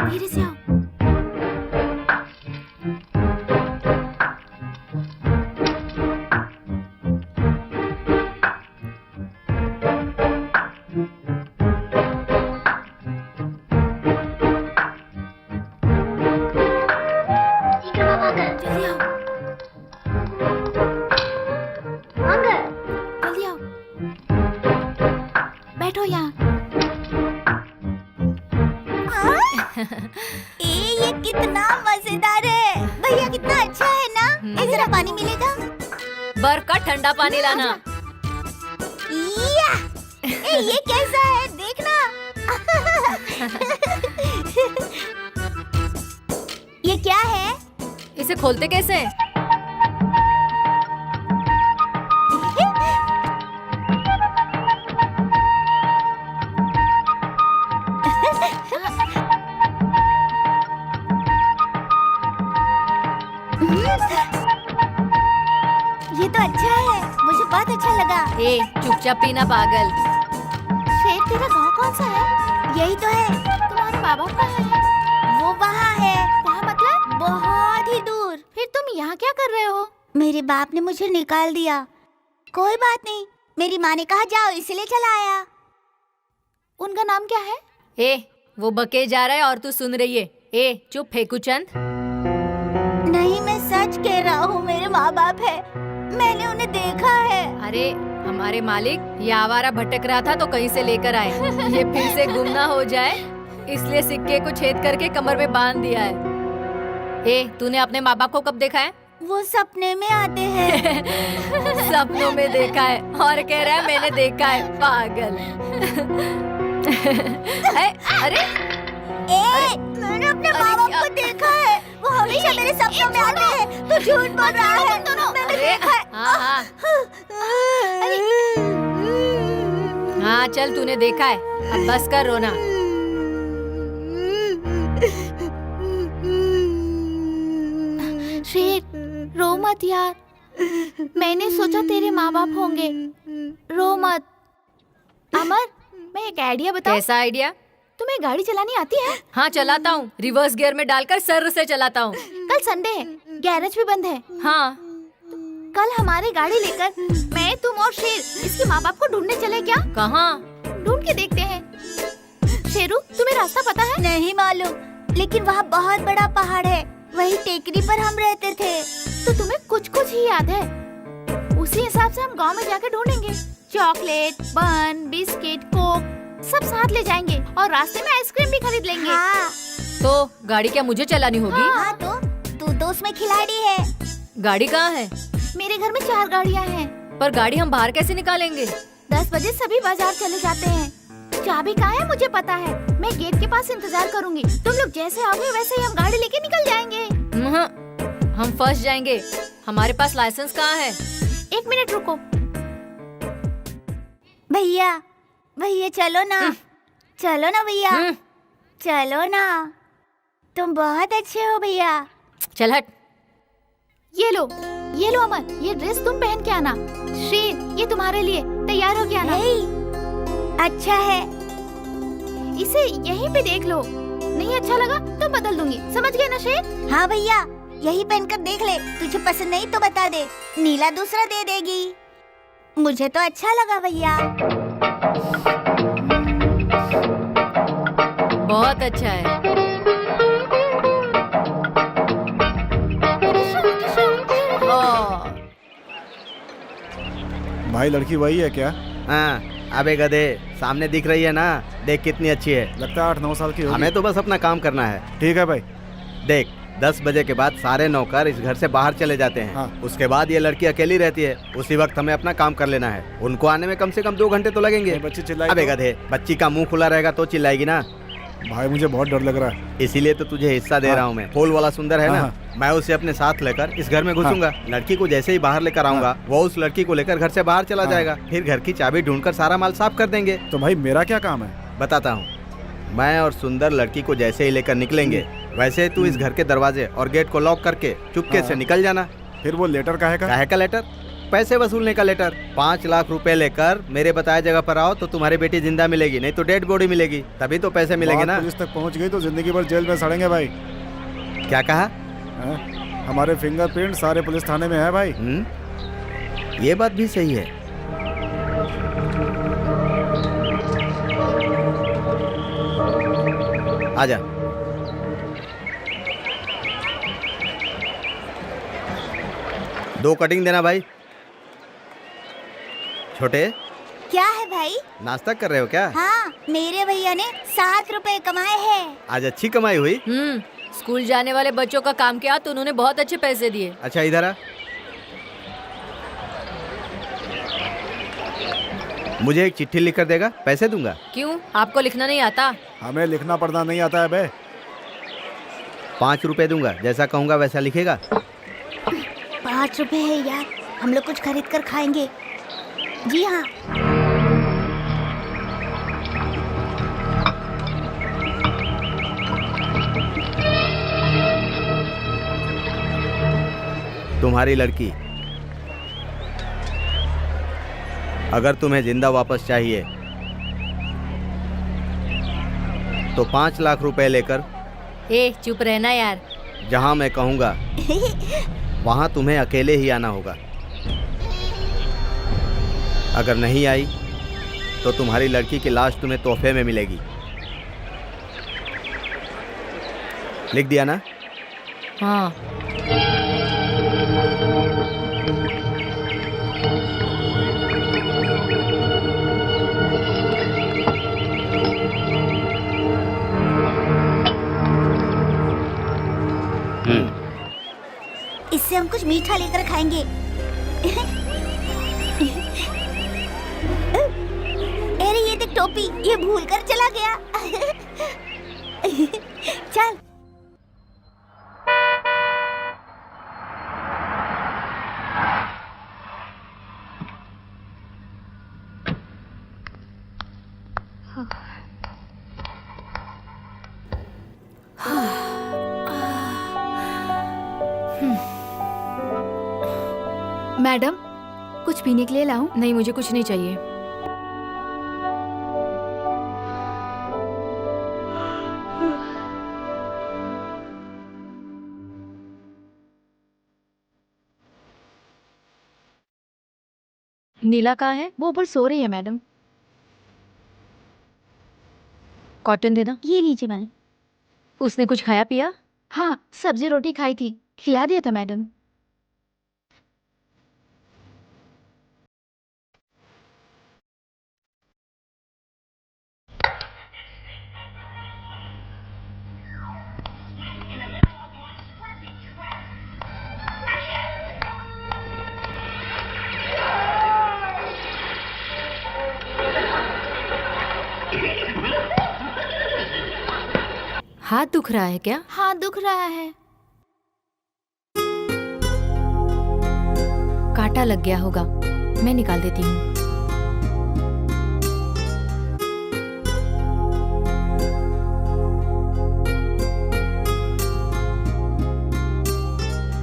धीरे से आओ। जल्दी आओ। जल्दी आओ। बैठो यहाँ। ये कितना मजेदार है। भैया कितना अच्छा है ना। एक जरा पानी मिलेगा? बर्फ का ठंडा पानी लाना। ये कैसा है देखना। ये क्या है? इसे खोलते कैसे? ये तो अच्छा है, मुझे बहुत अच्छा लगा। ए, चुपचाप पीना पागल। शेर, तेरा गांव कौन सा है? यही तो है। तुम्हारे माँ बाप कहाँ है? वो वहाँ है। वहाँ मतलब? बहुत ही दूर। फिर तुम यहाँ क्या कर रहे हो? मेरे बाप ने मुझे निकाल दिया। कोई बात नहीं, मेरी माँ ने कहा जाओ, इसलिए चला आया। उनका नाम क्या है? ए, वो बके जा रहा है और तू सुन रही है। ए, चुप फेंकू चंद। नहीं, मैं सच कह रहा हूँ, मेरे माँ बाप है, मैंने उन्हें देखा है। अरे हमारे मालिक ये आवारा भटक रहा था तो कहीं से लेकर आए। ये फिर से गुम ना हो जाए इसलिए सिक्के को छेद करके कमर में बांध दिया है। ए, तूने अपने माँ बाप को कब देखा है? वो सपने में आते हैं। सपनों में देखा है और कह रहा है मैंने देखा है, पागल। अरे मैंने अपने माँ बाप को देखा है, वो हमेशा मेरे सपनों में आते हैं। तू झूठ बोल रहा है। मैंने देखा है। हाँ चल, तूने देखा है, अब बस कर रोना। शेर, रो मत यार, मैंने सोचा तेरे माँ बाप होंगे, रो मत। अमर, मैं एक आइडिया बताऊं? कैसा आइडिया? तुम्हें गाड़ी चलानी आती है? हाँ चलाता हूँ, रिवर्स गियर में डालकर सर से चलाता हूँ। कल संडे है, गैरेज भी बंद है। हाँ कल हमारी गाड़ी लेकर मैं, तुम और शेर इसके माँ बाप को ढूंढने चले क्या? कहाँ? ढूंढ के देखते हैं। शेरू, तुम्हें रास्ता पता है? नहीं मालूम, लेकिन वहाँ बहुत बड़ा पहाड़ है, वही टेकरी पर हम रहते थे। तो तुम्हें कुछ कुछ ही याद है, उसी हिसाब से हम गांव में जाकर ढूंढेंगे। चॉकलेट, बन, बिस्किट, कोक सब साथ ले जाएंगे और रास्ते में आइसक्रीम भी खरीद लेंगे। हाँ। तो गाड़ी क्या मुझे चलानी होगी? हाँ, तो तू तो उसमें खिलाड़ी है। गाड़ी कहाँ है? मेरे घर में 4 गाड़ियाँ हैं। पर गाड़ी हम बाहर कैसे निकालेंगे? 10 बजे सभी बाजार चले जाते हैं। चाबी कहाँ है मुझे पता है, मैं गेट के पास इंतजार करूंगी। तुम लोग जैसे आओगे वैसे ही हम गाड़ी लेके निकल जाएंगे। हम फंस जाएंगे, हमारे पास लाइसेंस कहाँ है? 1 मिनट रुको। भैया, भैया चलो ना, चलो ना भैया, चलो ना, तुम बहुत अच्छे हो भैया। चल हट। ये लो अमर, ये ड्रेस तुम पहन के आना। शेर, ये तुम्हारे लिए, तैयार हो के आना। अच्छा है, इसे यहीं पे देख लो, नहीं अच्छा लगा तो बदल दूंगी, समझ गए ना शेर? हाँ भैया, यही पहनकर देख ले, तुझे पसंद नहीं तो बता दे, नीला दूसरा दे देगी। मुझे तो अच्छा लगा भैया। बहुत अच्छा है। भाई लड़की वही है क्या? हाँ, अबे गधे, सामने दिख रही है ना, देख कितनी अच्छी है। लगता है 8-9 साल की होगी। हमें तो बस अपना काम करना है। ठीक है भाई। देख, 10 बजे के बाद सारे नौकर इस घर से बाहर चले जाते हैं। हाँ। उसके बाद ये लड़की अकेली रहती है, उसी वक्त हमें अपना काम कर लेना है। उनको आने में कम से कम 2 घंटे तो लगेंगे। बच्ची चिल्लाई अबे तो? गधे, बच्ची का मुंह खुला रहेगा तो चिल्लाएगी ना। भाई मुझे बहुत डर लग रहा है। इसीलिए तो तुझे हिस्सा दे हाँ। रहा हूँ मैं। फूल वाला सुंदर है ना, हाँ। मैं उसे अपने साथ लेकर इस घर में घुसूंगा। लड़की को जैसे ही बाहर लेकर आऊंगा वो उस लड़की को लेकर घर से बाहर चला हाँ। जाएगा। फिर घर की चाबी ढूंढकर सारा माल साफ कर देंगे। तो भाई मेरा क्या काम है? बताता हूँ। मैं और सुंदर लड़की को जैसे ही लेकर निकलेंगे वैसे तू इस घर के दरवाजे और गेट को लॉक करके चुपके से हाँ। निकल जाना। फिर वो लेटर काहे का? काहे का लेटर? पैसे वसूलने का लेटर। 5 लाख रुपए लेकर मेरे बताए जगह पर आओ तो तुम्हारी बेटी जिंदा मिलेगी, नहीं तो डेड बॉडी मिलेगी, तभी तो पैसे मिलेंगे बात ना। पुलिस तक पहुंच गई तो जिंदगी भर जेल में सड़ेंगे भाई। क्या कहा? हैं? हमारे फिंगरप्रिंट सारे पुलिस थाने में है भाई। ये बात भी सही है। आजा। दो कटिंग देना भाई। छोटे, क्या है भाई? नाश्ता कर रहे हो क्या? हाँ, मेरे भैया ने 7 रुपए कमाए हैं। आज अच्छी कमाई हुई। स्कूल जाने वाले बच्चों का काम किया तो उन्होंने बहुत अच्छे पैसे दिए। अच्छा इधर आ। मुझे एक चिट्ठी लिख कर देगा, पैसे दूंगा। क्यों, आपको लिखना नहीं आता? हमें लिखना पढ़ना नहीं आता है बे। 5 रुपए दूंगा, जैसा कहूंगा वैसा लिखेगा। 5 रुपए है यार, हम लोग कुछ खरीद कर खाएंगे। जी हाँ। तुम्हारी लड़की, अगर तुम्हें जिंदा वापस चाहिए तो 5 लाख रुपए लेकर ए चुप रहना यार। जहां मैं कहूंगा वहां तुम्हें अकेले ही आना होगा। अगर नहीं आई तो तुम्हारी लड़की की लाश तुम्हें तोहफे में मिलेगी। लिख दिया ना? हाँ। इससे हम कुछ मीठा लेकर खाएंगे। अरे ये देख टोपी, ये भूल कर चला गया। चल। मैडम, कुछ पीने के लिए लाऊं? नहीं, मुझे कुछ नहीं चाहिए। नीला कहाँ है? वो ऊपर सो रही है मैडम। कॉटन देना। ये लीजिए मैडम। उसने कुछ खाया पिया? हाँ, सब्जी रोटी खाई थी, खिला दिया था मैडम। हाथ दुख रहा है क्या? हाँ, दुख रहा है। कांटा लग गया होगा, मैं निकाल देती हूँ।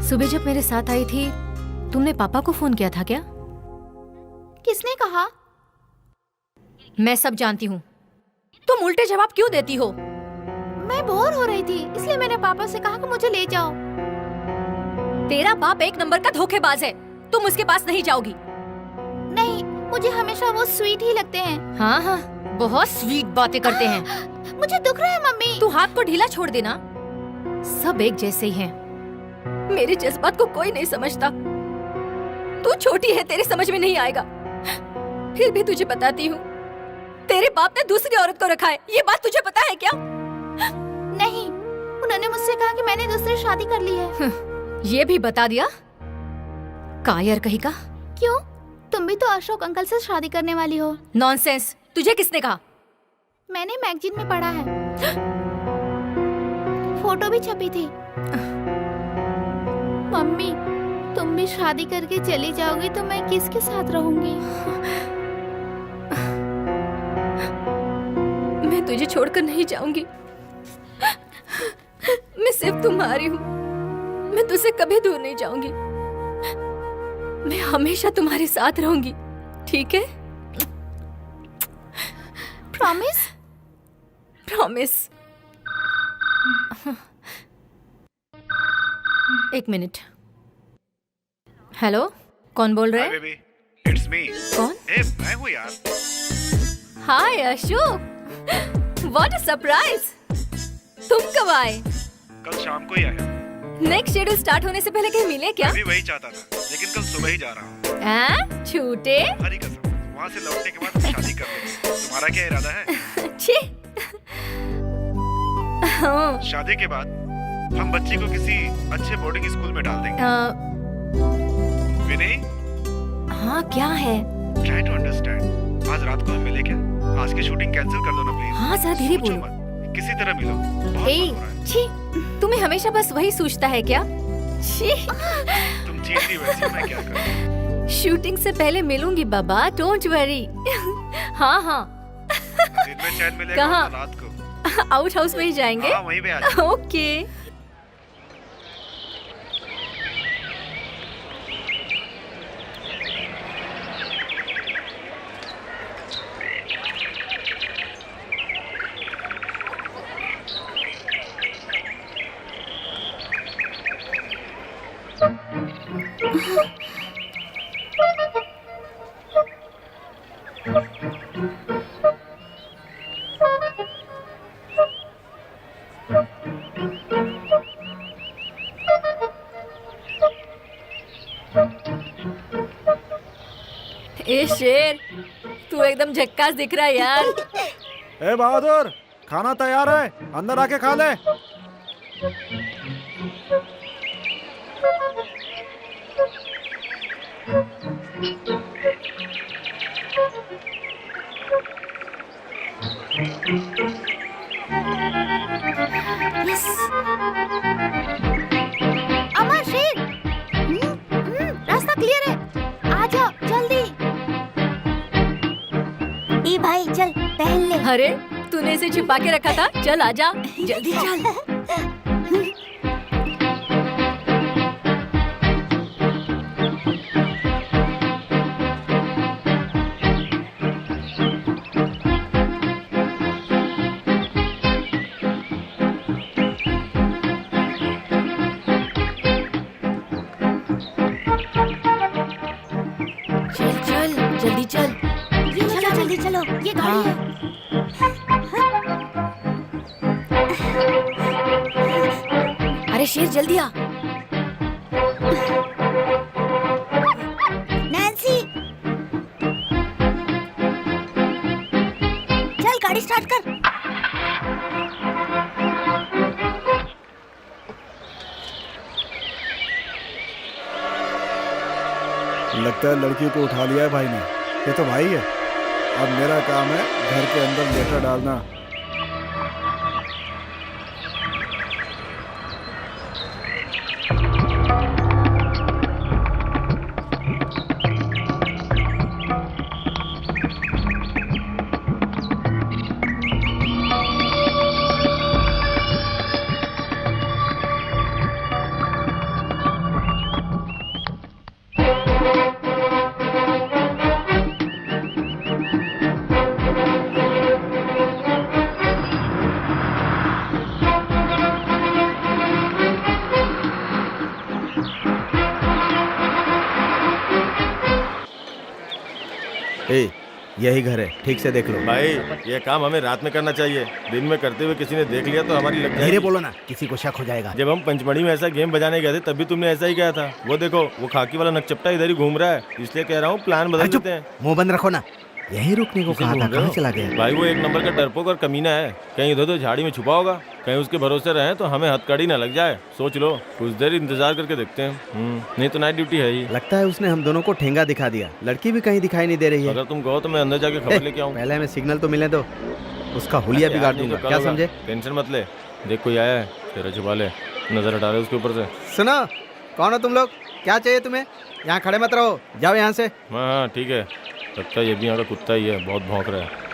सुबह जब मेरे साथ आई थी तुमने पापा को फोन किया था क्या? किसने कहा? मैं सब जानती हूँ। तुम उल्टे जवाब क्यों देती हो? मैं बोर हो रही थी, इसलिए मैंने पापा से कहा कि मुझे ले जाओ। तेरा बाप एक नंबर का धोखेबाज है, तुम उसके पास नहीं जाओगी। नहीं, मुझे हमेशा वो स्वीट ही लगते हैं। हाँ हाँ, बहुत स्वीट बातें करते हैं। मुझे दुख रहा है मम्मी। तू हाथ को ढीला छोड़ देना। सब एक जैसे ही हैं। मेरे जज्बात को कोई नहीं समझता। तू छोटी है, तेरे समझ में नहीं आएगा। फिर भी तुझे बताती हूँ, तेरे बाप ने दूसरी औरत को रखा है, ये बात तुझे पता है क्या? नहीं, उन्होंने मुझसे कहा कि मैंने दूसरी शादी कर ली है। ये भी बता दिया? कायर कहीं का। क्यों? तुम भी तो अशोक अंकल से शादी करने वाली हो। नॉनसेंस, तुझे किसने कहा? मैंने मैगजीन में पढ़ा है। फोटो भी छपी थी। मम्मी, तुम भी शादी करके चली जाओगी तो मैं किसके साथ रहूंगी? मैं तुझे छोड़कर नहीं जाऊंगी। मैं सिर्फ तुम्हारी हूँ। मैं तुझसे कभी दूर नहीं जाऊंगी। मैं हमेशा तुम्हारे साथ रहूंगी, ठीक है? प्रॉमिस? प्रॉमिस। एक मिनट। हेलो, कौन बोल रहे हैं? Baby, it's me. कौन? मैं हूँ यार। हाय अशोक, व्हाट अ सरप्राइज। तुम कब आए? कल शाम को ही आया। नेक्स्ट शेड्यूल स्टार्ट होने से पहले कहीं मिले क्या? मैं भी वही चाहता था, लेकिन कल सुबह ही जा रहा हूँ। झूठे। हरी कसम, वहाँ से लौटने के बाद शादी कर लेंगे। तुम्हारा क्या इरादा है? छी। हाँ, शादी के बाद हम बच्ची को किसी अच्छे बोर्डिंग स्कूल में डाल देंगे। विनय, हाँ क्या है? Try to understand. आज रात को हम मिले क्या? आज की शूटिंग कैंसिल कर दो ना प्लीज। हाँ जरा धीरे सोचो बोलो। मत, किसी तरह मिलो। बहुत ए, मन हो रहा है। छी, तुम्हें हमेशा बस वही सूझता है क्या? छी। तुम चीज ही वैसी हो, मैं क्या करूं? शूटिंग से पहले मिलूंगी बाबा, डोंट वरी। हाँ हाँ। दिन में चैन मिलेगा कहाँ? तो रात को। आउट हाउस में ही जाएंगे। हाँ, वहीं पे आ जाओ। ओके। ए शेर, तू एकदम झक्कास दिख रहा है यार। ए बहादुर, खाना तैयार है, अंदर आके खा ले। यस। अमर, शेर, रास्ता क्लियर है। आ जाओ जल्दी। ए भाई चल पहन ले। अरे तूने इसे छिपा के रखा था, चल आजा जल्दी चल। चल चल जल्दी चल। ये चलो जल्दी चलो, ये गाड़ी है। अरे शेर जल्दी आ। नैन्सी, चल गाड़ी स्टार्ट कर। लगता है लड़की को उठा लिया है भाई ने। ये तो भाई है। अब मेरा काम है घर के अंदर लेटर डालना। ए, यही घर है, ठीक से देख लो। भाई ये काम हमें रात में करना चाहिए। दिन में करते हुए किसी ने देख लिया तो हमारी लग धीरे जाएगी। बोलो ना, किसी को शक हो जाएगा। जब हम पंचमढ़ी में ऐसा गेम बजाने गए थे तब भी तुमने ऐसा ही कहा था। वो देखो, वो खाकी वाला नकचप्टा इधर ही घूम रहा है, इसलिए कह रहा हूँ प्लान बदल चुप, देते हैं। मुंह बंद रखो ना। यही रुकने को किसे कहा था, ढूंढ रहे कहाँ हो? चला गया? भाई वो एक नंबर का डरपोक और कमीना है। कहीं इधर तो झाड़ी में छुपा होगा। कहीं उसके भरोसे रहे तो हमें हथकड़ी ना लग जाए। सोच लो, कुछ देर इंतजार करके देखते हैं। नहीं तो नाइट ड्यूटी है ही। लगता है उसने हम दोनों को ठेंगा दिखा दिया। लड़की भी कहीं दिखाई नहीं दे रही है। अगर तुम कहो तो मैं अंदर जाके खबर लेके आऊँ। पहले हमें सिग्नल तो मिलने दो। उसका हुलिया अरे बिगाड़ यार, नहीं दूंगा, तो कल क्या होगा। समझे? टेंशन मत ले, देख कोई आया है, तेरा छुपा ले, नजर हटा रहे उसके ऊपर से। सुनो, कौन हो तुम लोग? क्या चाहिए तुम्हें? यहाँ खड़े मत रहो, जाओ यहाँ से। हाँ हाँ ठीक है, लगता है ये भी यहाँ का कुत्ता ही है, बहुत भौंक रहा है।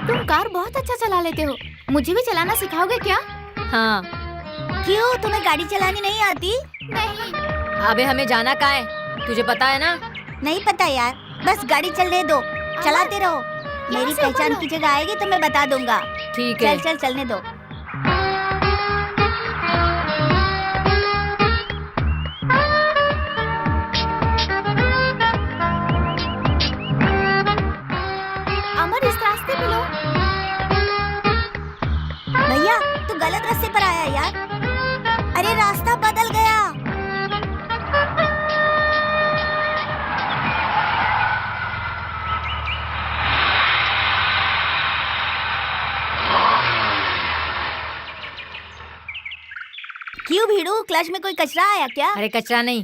तुम कार बहुत अच्छा चला लेते हो, मुझे भी चलाना सिखाओगे क्या? हाँ। क्यों, तुम्हें गाड़ी चलानी नहीं आती? नहीं। अबे हमें जाना कहाँ है, तुझे पता है ना? नहीं पता यार, बस गाड़ी चलने दो, चलाते रहो। मेरी से पहचान बोलो। की जगह आएगी तो मैं बता दूंगा। ठीक है। चल चल चलने दो। अमर, इस रास्ते पे लो। भैया तू गलत रास्ते पर आया यार। अरे रास्ता बदल गया। क्यों भीड़ू, क्लच में कोई कचरा आया क्या? अरे कचरा नहीं।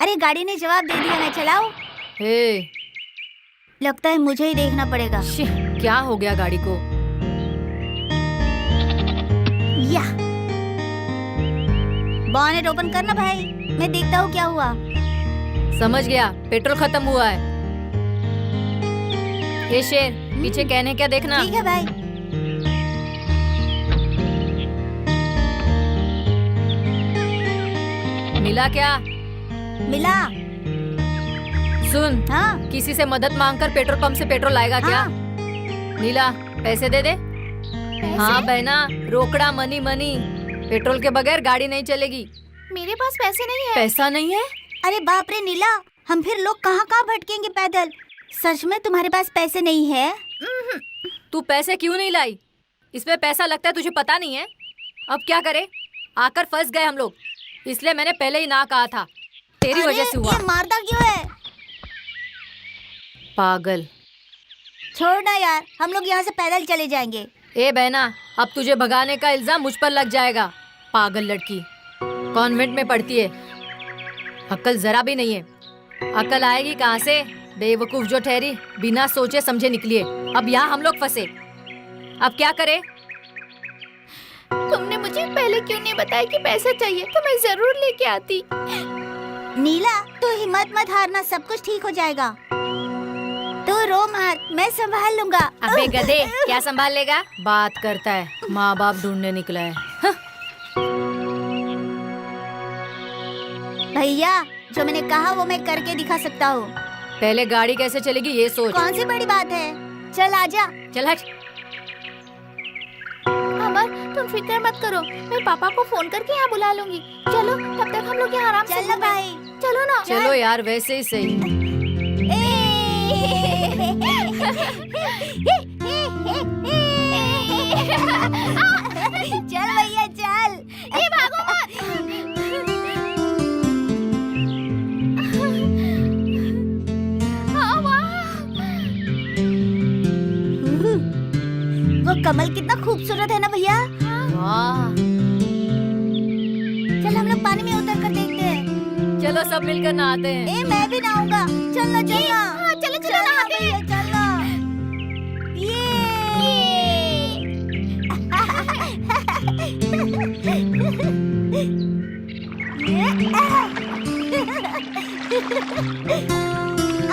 अरे गाड़ी ने जवाब दे दिया, मैं चलाऊं? हे, लगता है मुझे ही देखना पड़ेगा। शी, क्या हो गया गाड़ी को? या बॉनेट ओपन करना भाई, मैं देखता हूँ क्या हुआ। समझ गया, पेट्रोल खत्म हुआ है। ये शेर, पीछे कहने क्या देखना। ठीक है भाई। मिला क्या? मिला। सुन, हाँ किसी से मदद मांगकर पेट्रोल पंप से पेट्रोल लाएगा क्या? हाँ। नीला, पैसे दे दे। हाँ बहना, रोकड़ा, मनी मनी। पेट्रोल के बगैर गाड़ी नहीं चलेगी। मेरे पास पैसे नहीं है। पैसा नहीं है? अरे बाप रे नीला, हम फिर लोग कहाँ कहाँ भटकेंगे पैदल। सच में तुम्हारे पास पैसे नहीं है? तू पैसे क्यों नहीं लाई? इसमें पैसा लगता है, तुझे पता नहीं है? अब क्या करे? आकर फंस गए हम लोग, इसलिए मैंने पहले ही ना कहा था। तेरी अरे, वजह से हुआ। ये मारता क्यों है? पागल। छोड़ ना यार, हम लोग यहाँ से पैदल चले जाएंगे। ए बहना, अब तुझे भगाने का इल्जाम मुझ पर लग जाएगा। पागल लड़की, कॉन्वेंट में पढ़ती है, अक्ल जरा भी नहीं है। अक्ल आएगी कहाँ से? बेवकूफ जो ठहरी, बिना सोचे समझे निकली है। अब यहाँ हम लोग फंसे, अब क्या करे? तुमने मुझे पहले क्यों नहीं बताया कि पैसा चाहिए, तो मैं जरूर लेके आती। नीला तू हिम्मत मत हारना, सब कुछ ठीक हो जाएगा। तू रो मत, मैं संभाल लूंगा। अबे गधे, क्या संभाल लेगा? बात करता है, माँ बाप ढूंढने निकला है। भैया जो मैंने कहा वो मैं करके दिखा सकता हूँ। पहले गाड़ी कैसे चलेगी ये सोच। कौन सी बड़ी बात है, चल आजा। चल हट। अमर, तुम फिक्र मत करो, मैं पापा को फोन करके यहाँ बुला लूंगी। चलो, तब तक हम लोग यहाँ आराम से चल ना घूमें। भाई। चलो ना। चलो यार, वैसे ही सही। चल भैया चल। ये भागो मत। हाँ, वाह। वो कमल कितना खूबसूरत है ना भैया। वाह, चल हम लोग पानी में उतर कर देखते हैं। चलो सब मिलकर नहाते हैं। ए मैं भी नहाऊंगा, चल ना चल ना। हाँ, चलो चलो नहाते हैं। चल ना।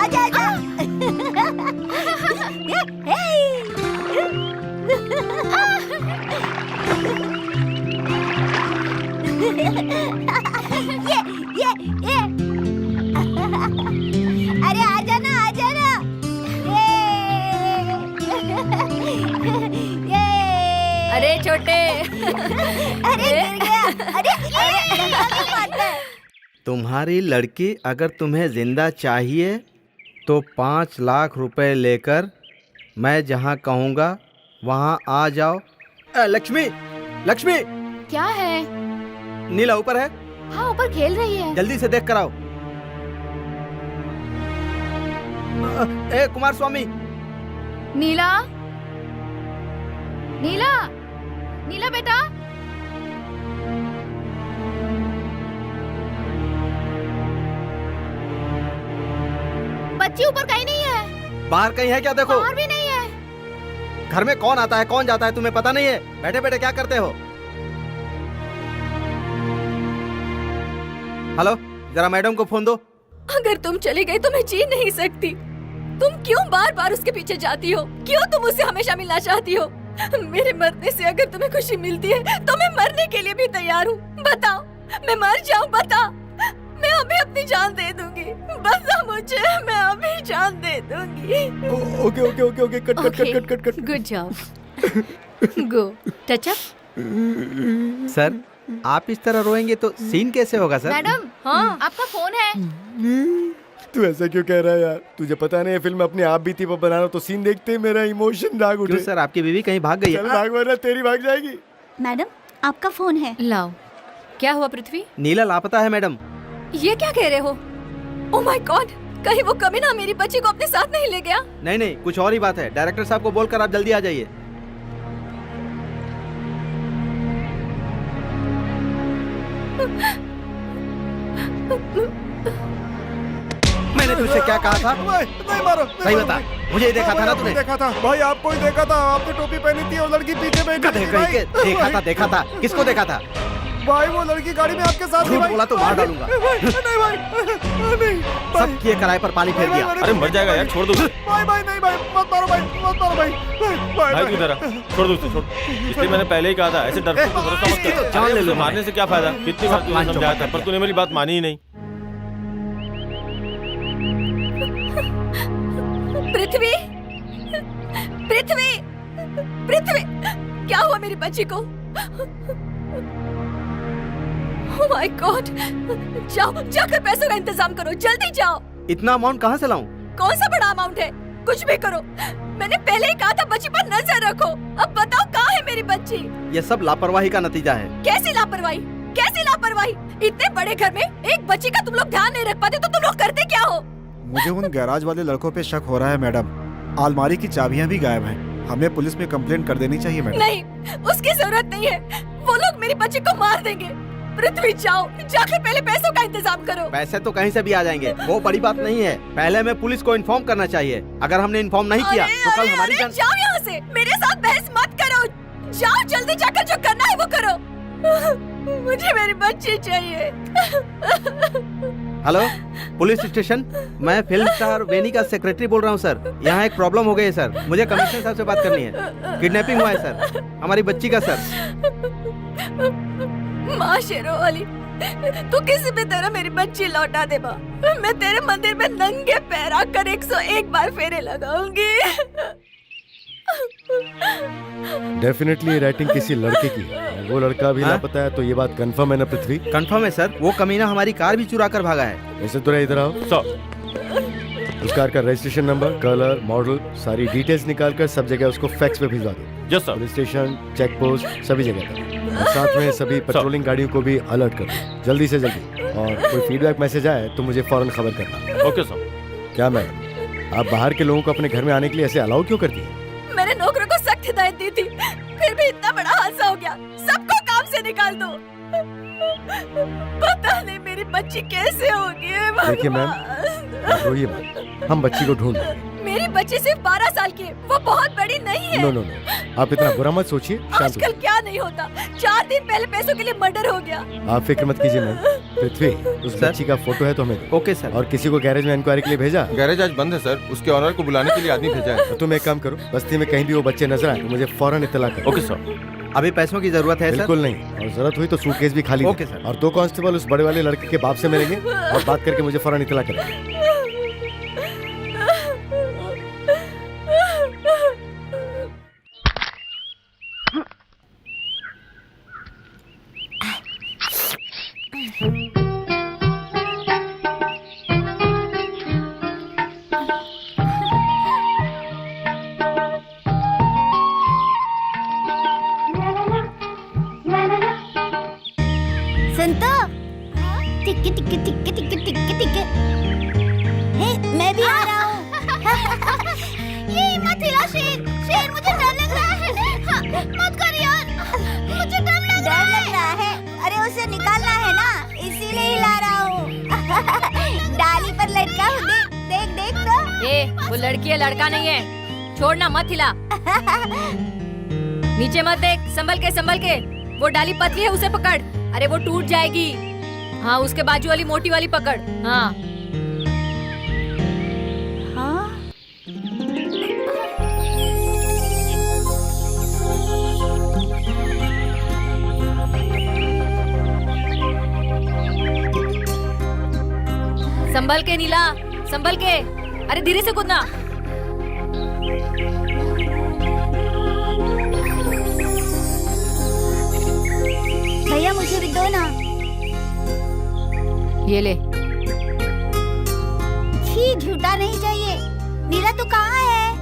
आजा आजा। ये अरे आजा ना आजा ना। ये अरे छोटे। अरे गिर गया। अरे अरे गंगा क्यों मारता है? तुम्हारी लड़की अगर तुम्हें जिंदा चाहिए तो 5 लाख रुपए लेकर मैं जहाँ कहूँगा वहाँ आ जाओ। लक्ष्मी, लक्ष्मी, क्या है? नीला ऊपर है, हाँ ऊपर खेल रही है। जल्दी से देख कर आओ। ए कुमार स्वामी, नीला, नीला, नीला बेटा। बच्ची ऊपर कहीं नहीं है। बाहर कहीं है क्या? देखो बाहर भी नहीं है। घर में कौन आता है कौन जाता है तुम्हें पता नहीं है? बैठे बैठे क्या करते हो? हेलो, जरा मैडम को फोन दो। अगर तुम चली गई तो मैं जी नहीं सकती। तुम क्यों बार बार उसके पीछे जाती हो? क्यों तुम उससे हमेशा मिलना चाहती हो? मेरे मरने से अगर तुम्हें खुशी मिलती है तो मैं मरने के लिए भी तैयार हूँ। बताओ, मैं मर जाऊँ? बता, मैं अभी अपनी जान दे दूंगी। बता मुझे, मैं अभी जान दे दूंगी। Okay okay okay okay, cut cut cut cut cut. Good job. Go touch up. Sir, आप इस तरह रोएंगे तो सीन कैसे होगा सर? मैडम, हाँ, आपका फोन है। तू ऐसा क्यों कह रहा है यार? तुझे पता नहीं है फिल्म अपने आप बीती पर बनाना, तो सीन देखते ही मेरा इमोशन दाग उठे। क्यों सर, आपकी बीवी कहीं भाग गई चल है? भाग, वरना तेरी भाग जाएगी। मैडम, आपका फोन है। लाओ। क्या हुआ पृथ्वी? नीला लापता है मैडम। ये क्या कह रहे हो? ओह माय गॉड, कहीं वो कमीना मेरी बच्ची को अपने साथ नहीं ले गया? नहीं नहीं, कुछ और ही बात है। डायरेक्टर साहब को बोलकर आप जल्दी आ जाइए। मैंने तुझसे क्या कहा था? नहीं मारो, सही बता, मुझे ही देखा था ना तूने? देखा था भाई, आपको ही देखा था। आपने टोपी पहनी थी और लड़की पीछे बैठी गधे थी कहीं भाई। के। देखा था। किसको देखा था? भाई वो लड़की गाड़ी में आपके साथ थी झूठ भाई। बोला तो मार डालूंगा। नहीं भाई, नहीं भाई। सब किए किराए पर पानी फेर दिया। अरे मर जाएगा यार, छोड़ दो उसे। भाई भाई नहीं भाई, मत मारो भाई, मत मारो भाई। भाई तू इधर आ, छोड़ दो उसे, छोड़। इसलिए मैंने पहले ही कहा था, ऐसे डरपोक पे भरोसा मत कर। जान ले लो। उसे मारने से क्या फायदा? कितनी बार तुझे मान समझाया था, चौपट पर तूने मेरी बात मानी ही नहीं। पृथ्वी, पृथ्वी, पृथ्वी, क्या हुआ मेरी बच्ची को? ओह माय गॉड, जाओ, जाकर पैसों का इंतजाम करो, जल्दी जाओ। इतना अमाउंट कहाँ से लाऊं? कौन सा बड़ा अमाउंट है? कुछ भी करो। मैंने पहले ही कहा था बच्ची पर नजर रखो। अब बताओ कहाँ है मेरी बच्ची? ये सब लापरवाही का नतीजा है। कैसी लापरवाही? कैसी लापरवाही? इतने बड़े घर में एक बच्ची का तुम लोग ध्यान नहीं रख पाते तो तुम लोग करते क्या हो? मुझे उन गैराज वाले लड़कों पे शक हो रहा है मैडम। अलमारी की चाबियां भी गायब हैं। हमें पुलिस में कंप्लेंट कर देनी चाहिए मैडम। नहीं, उसकी जरूरत नहीं है। वो लोग मेरी बच्ची को मार देंगे। पृथ्वी, जाओ, जाकर पहले पैसों का इंतजाम करो। पैसे तो कहीं से भी आ जाएंगे, वो बड़ी बात नहीं है। पहले हमें पुलिस को इन्फॉर्म करना चाहिए। अगर हमने इन्फॉर्म नहीं किया तो कल हमारी जान। जाओ यहाँ से, मेरे साथ बहस मत करो। जाओ, जल्दी जाकर जो करना है वो करो। मुझे मेरी बच्ची चाहिए। हेलो, पुलिस स्टेशन, मैं फिल्म स्टार वेनी का सेक्रेटरी बोल रहा हूँ सर। यहाँ एक प्रॉब्लम हो गई है सर, मुझे कमिश्नर साहब से बात करनी है। किडनैपिंग हुआ है सर, हमारी बच्ची का सर। माँ शेरों वाली, तू किसी भी तरह मेरी बच्ची लौटा दे माँ। मैं तेरे मंदिर में नंगे पैर आकर 101 बार फेरे लगाऊंगी। डेफिनेटली राइटिंग किसी लड़के की है। वो लड़का भी हाँ? लापता है, तो ये बात कंफर्म है ना पृथ्वी? कंफर्म है सर, वो कमीना हमारी कार भी चुरा कर भागा है। वैसे तो इधर आओ। उस कार का रजिस्ट्रेशन नंबर, कलर, मॉडल, सारी डिटेल्स निकाल कर सब जगह उसको फैक्स पे भिजवा दो। Yes sir. Police station, check post, सभी जगह पर। और साथ में सभी पेट्रोलिंग गाड़ियों को भी अलर्ट कर दो, जल्दी से जल्दी। और कोई फीडबैक मैसेज आए तो मुझे फौरन खबर करना। Okay sir. क्या मैडम, आप बाहर के लोगों को अपने घर में आने के लिए ऐसे अलाउ क्यों करती है? मैंने नौकरों को सख्त हिदायत दी थी, फिर भी इतना बड़ा हादसा हो गया। सबको काम से निकाल दो। पता नहीं मेरी बच्ची कैसे होगी। देखिए मैम, आप रोइए मत, हम बच्ची को ढूंढ लेंगे। मेरी बच्ची सिर्फ 12 साल की है, वो बहुत बड़ी नहीं है। नो नो नो, आप इतना बुरा मत सोचिए, शांत आजकल क्या नहीं होता। 4 दिन पहले पैसों के लिए मर्डर हो गया। हो। आप फिक्र मत कीजिए मैम। पृथ्वी, उस सर? बच्ची का फोटो है तो हमें दो। Okay sir. और किसी को गैरेज में इंक्वायरी के लिए भेजा? गैरेज आज बंद है सर, उसके ऑनर को बुलाने के लिए आदमी भेजा है। तो तुम एक काम करो, बस्ती में कहीं भी वो बच्चे नजर आए तो मुझे फौरन इत्तला करो। Okay sir. अभी पैसों की जरूरत है सर? बिल्कुल नहीं, और जरूरत हुई तो सूटकेस भी खाली ओके दे। सर। और 2 कांस्टेबल उस बड़े वाले लड़के के बाप से मिलेंगे और बात करके मुझे फौरन इत्तला करेंगे। टिक टिक टिक टिक टिक टिक। मैं भी आ रहा हूँ। ये मत हिला शेर, शेर मुझे डर लग रहा है। मत कर यार, मुझे डर लग रहा है। अरे उसे निकालना है ना, इसीलिए हिला रहा हूँ। डाली पर लटका हूँ, देख देख देख तो। ए, वो लड़की है, लड़का नहीं है। छोड़ना मत हिला। नीचे मत देख, संभल के। वो डाली पतली है, उसे पकड़। अरे वो टूट जाएगी। हाँ, उसके बाजू वाली मोटी वाली पकड़। हाँ हाँ? संभल के नीला, संभल के। अरे धीरे से कूदना। भैया मुझे भी दो ना। ये ले। छी, झूठा नहीं चाहिए। नीला तू कहाँ है?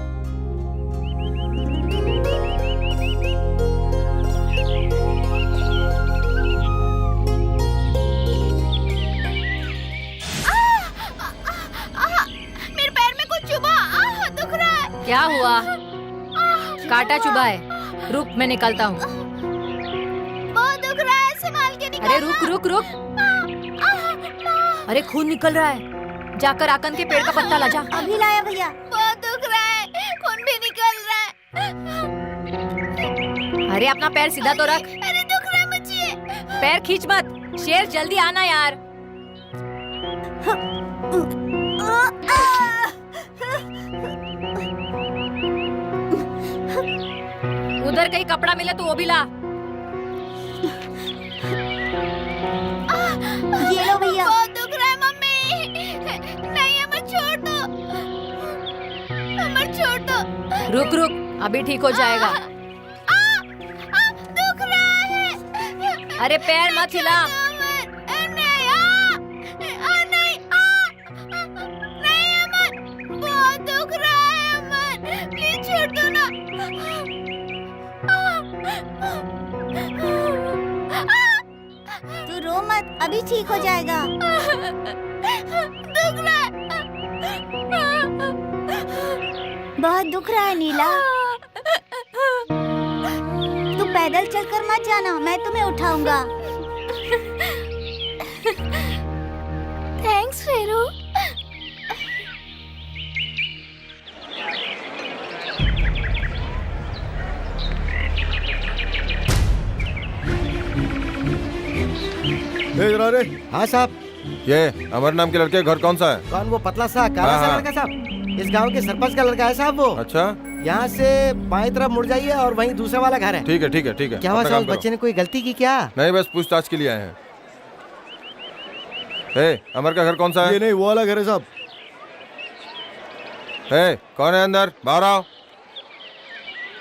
मेरे पैर में कुछ चुभा, दुख रहा है। क्या हुआ? कांटा चुभा है। रुक, मैं निकालता हूँ। बहुत दुख रहा है, संभाल के निकाल। अरे रुक। अरे खून निकल रहा है। जाकर आकंद के पेड़ का पत्ता ला जा। अभी लाया भैया। बहुत दुख रहा है, खून भी निकल रहा है। अरे अपना पैर सीधा तो रख। अरे दुख रहा है मुझे। पैर खींच मत। शेर जल्दी आना यार। उधर कहीं कपड़ा मिले तो वो भी ला। ये लो भैया। बहुत दुख रहा है मम्मी। नहीं, अमर छोड़ दो। अमर छोड़ दो। रुक, अभी ठीक हो जाएगा। दुख रहा है। अरे पैर मत हिला। नहीं अमर, बहुत दुख रहा है अमर, प्लीज छोड़ दो ना। तू रो मत, अभी ठीक हो जाएगा। दुख रहा है। बहुत दुख रहा है नीला। तू पैदल चलकर मत जाना, मैं तुम्हें उठाऊंगा। थैंक्स फेरू। जरा रे। हाँ साहब। ये अमर नाम के लड़के का घर कौन सा है? कौन? वो पतला सा काला सा हाँ। लड़का साहब। इस गांव के सरपंच का लड़का है साहब वो। अच्छा, यहाँ से बाएं तरफ मुड़ जाइए और वहीं दूसरा वाला घर है। ठीक है। क्या हुआ अपना साहब, काम करो। बच्चे ने कोई गलती की क्या? नहीं, बस पूछताछ के लिए आए हैं। अमर का घर कौन सा है? ये नहीं, वो वाला घर है साहब। कौन है अंदर? बाहर आओ।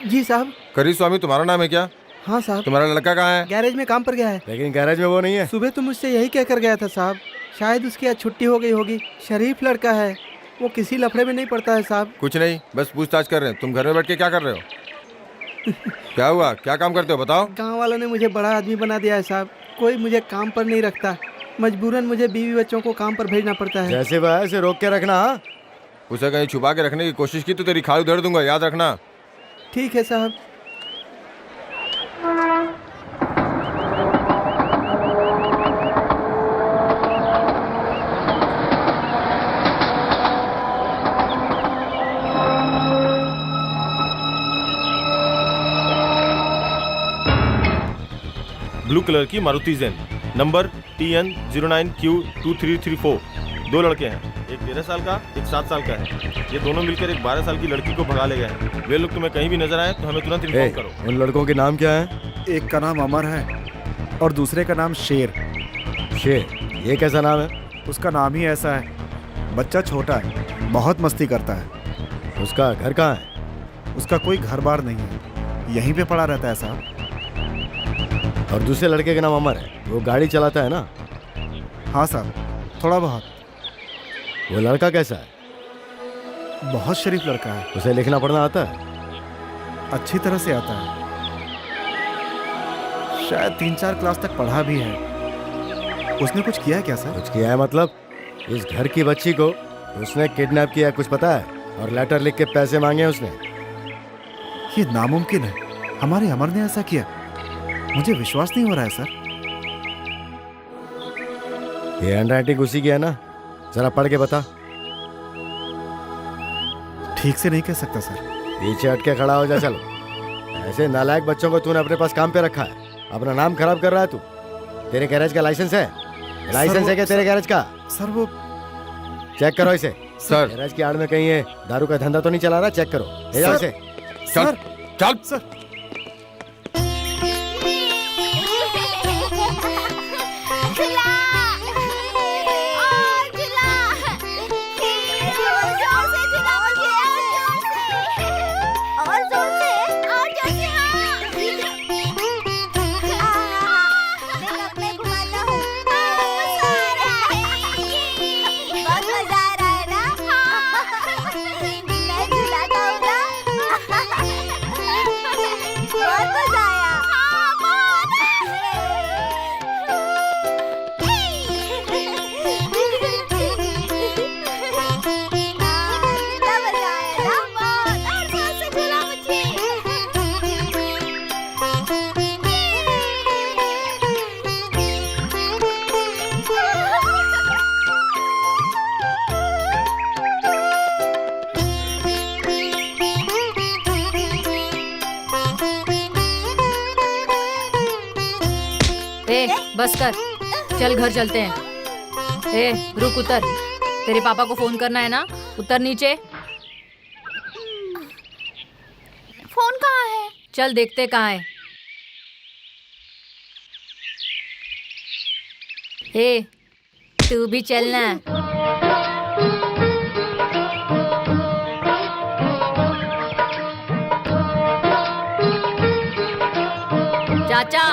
जी साहब। करी स्वामी तुम्हारा नाम है क्या? हाँ साहब। तुम्हारा लड़का कहाँ है? गैरेज में काम पर गया है। लेकिन गैरेज में वो नहीं है। सुबह तो मुझसे यही कहकर गया था साहब। शायद उसकी आज छुट्टी हो गई होगी। शरीफ लड़का है, वो किसी लफड़े में नहीं पड़ता है साहब। कुछ नहीं, बस पूछताछ कर रहे हैं। तुम घर में बैठ के क्या कर रहे हो? क्या हुआ? क्या काम करते हो बताओ? गांव वालों ने मुझे बड़ा आदमी बना दिया है साहब। कोई मुझे काम पर नहीं रखता। मजबूरन मुझे बीवी बच्चों को काम पर भेजना पड़ता है। जैसे वह ऐसे रोक के रखना। हाँ? उसे कहीं छुपा के रखने की कोशिश की तो तेरी खाल उधेड़ दूंगा, याद रखना। ठीक है साहब। ब्लू कलर की मारुति ज़ेन, नंबर TN09Q2334। 2 लड़के हैं, एक 13 साल का, एक 7 साल का है। ये दोनों मिलकर एक 12 साल की लड़की को भगा ले गए हैं। वे लोग तुम्हें कहीं भी नजर आए तो हमें तुरंत इन्फॉर्म करो। उन लड़कों के नाम क्या है? एक का नाम अमर है और दूसरे का नाम शेर। शेर? ये कैसा नाम है? उसका नाम ही ऐसा है। बच्चा छोटा है, बहुत मस्ती करता है। उसका घर कहाँ है? उसका कोई घर बार नहीं है, यहीं पे पड़ा रहता है साहब। और दूसरे लड़के का नाम अमर है, वो गाड़ी चलाता है ना? हाँ साहब, थोड़ा बहुत। वो लड़का कैसा है? बहुत शरीफ लड़का है। उसे लिखना पढ़ना आता है? अच्छी तरह से आता है। शायद 3-4 क्लास तक पढ़ा भी है। उसने कुछ किया है क्या सर? कुछ किया है मतलब? इस घर की बच्ची को उसने किडनैप किया, कुछ पता है? और लेटर लिख के पैसे मांगे उसने। ये नामुमकिन है, हमारे अमर ने ऐसा किया। मुझे विश्वास नहीं हो रहा है सर। ये हैंडराइटिंग उसी की है ना? जरा पढ़ के बता। ठीक से नहीं कह सकता सर। पीछे हट के खड़ा हो जा। चलो, ऐसे नालायक बच्चों को तूने अपने पास काम पे रखा है, अपना नाम खराब कर रहा है तू। तेरे गैरेज का लाइसेंस है? लाइसेंस है क्या तेरे गैरेज का? सर वो चेक करो इसे। सर। गैरेज की आड़ में कहीं है दारू का धंधा तो नहीं चला रहा? चेक करो। ले जाओ इसे। चल चल सर झूला और झूला, जोर से झूला मुझे, और जोर से, हाँ। देख मैं घुमाता हूँ। बहुत मजा आ रहा है ना? मैं झुलाता हूँ ना। बहुत मजा आया। कितना मजा आया ना? बहुत, और जोर से झूला मुझे। ए बस कर, चल घर चलते हैं। ए रुक, उतर। तेरे पापा को फोन करना है ना? उतर नीचे। फोन कहाँ है? चल देखते कहाँ है। ए तू भी चलना। चाचा,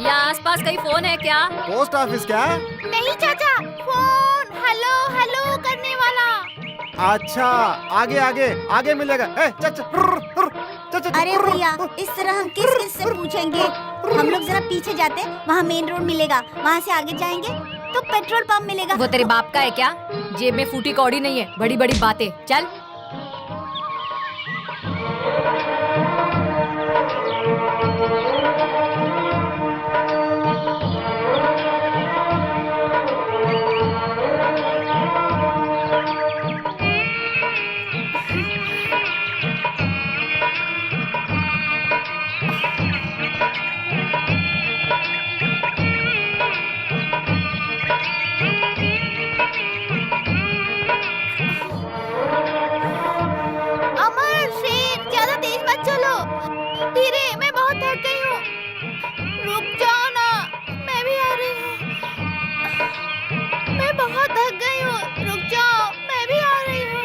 यहाँ आसपास कहीं फोन है क्या? पोस्ट ऑफिस क्या? नहीं चाचा, फोन हेलो हेलो करने वाला। अच्छा, आगे आगे आगे मिलेगा। ए, चाचा, अरे भैया, इस तरह हम किस किस से पूछेंगे? हम लोग जरा पीछे जाते, वहाँ मेन रोड मिलेगा, वहाँ से आगे जाएंगे तो पेट्रोल पंप मिलेगा। वो तेरे बाप का है क्या? जेब में फूटी कौड़ी नहीं है, बड़ी बड़ी बातें। चल। अमर, शेर, ज्यादा तेज मत चलो। धीरे, मैं बहुत थक गई हूँ। रुक जाओ ना, मैं भी आ रही हूँ। मैं बहुत थक गई हूँ, रुक जाओ, मैं भी आ रही हूँ।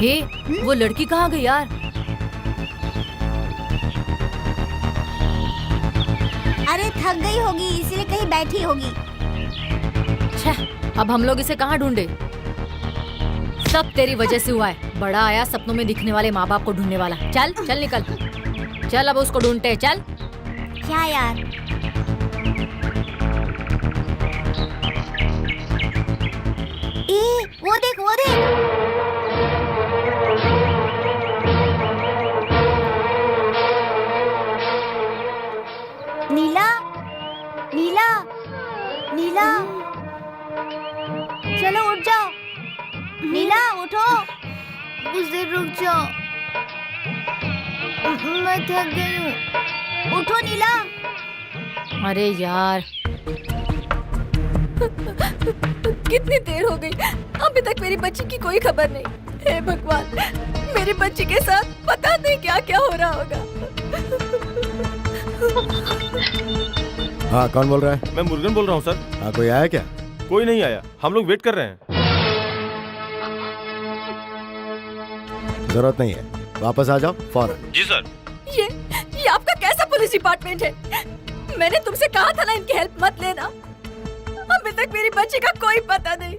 हे, वो लड़की कहाँ गई यार? अरे थक गई होगी, इसलिए कहीं बैठी होगी। छह, अब हम लोग इसे कहाँ ढूंढे? सब तेरी वजह से हुआ है। बड़ा आया सपनों में दिखने वाले माँ बाप को ढूंढने वाला। चल चल निकल, चल अब उसको ढूंढते हैं। चल। क्या यार? वो देख, वो देख। नीला, नीला, नीला, चलो उठ जाओ। नीला उठो। कुछ देर रुक जाओ, मैं थक गई हूँ। उठो नीला। अरे यार कितनी देर हो गई, अभी तक मेरी बच्ची की कोई खबर नहीं। हे भगवान, मेरी बच्ची के साथ पता नहीं क्या क्या हो रहा होगा। हाँ, कौन बोल रहा है? मैं मुर्गन बोल रहा हूँ सर। हाँ, कोई आया क्या? कोई नहीं आया, हम लोग वेट कर रहे हैं। जरूरत नहीं है, वापस आ जाओ फौरन। जी सर। ये आपका कैसा पुलिस डिपार्टमेंट है? मैंने तुमसे कहा था ना इनकी हेल्प मत लेना। अभी तक मेरी बच्ची का कोई पता नहीं।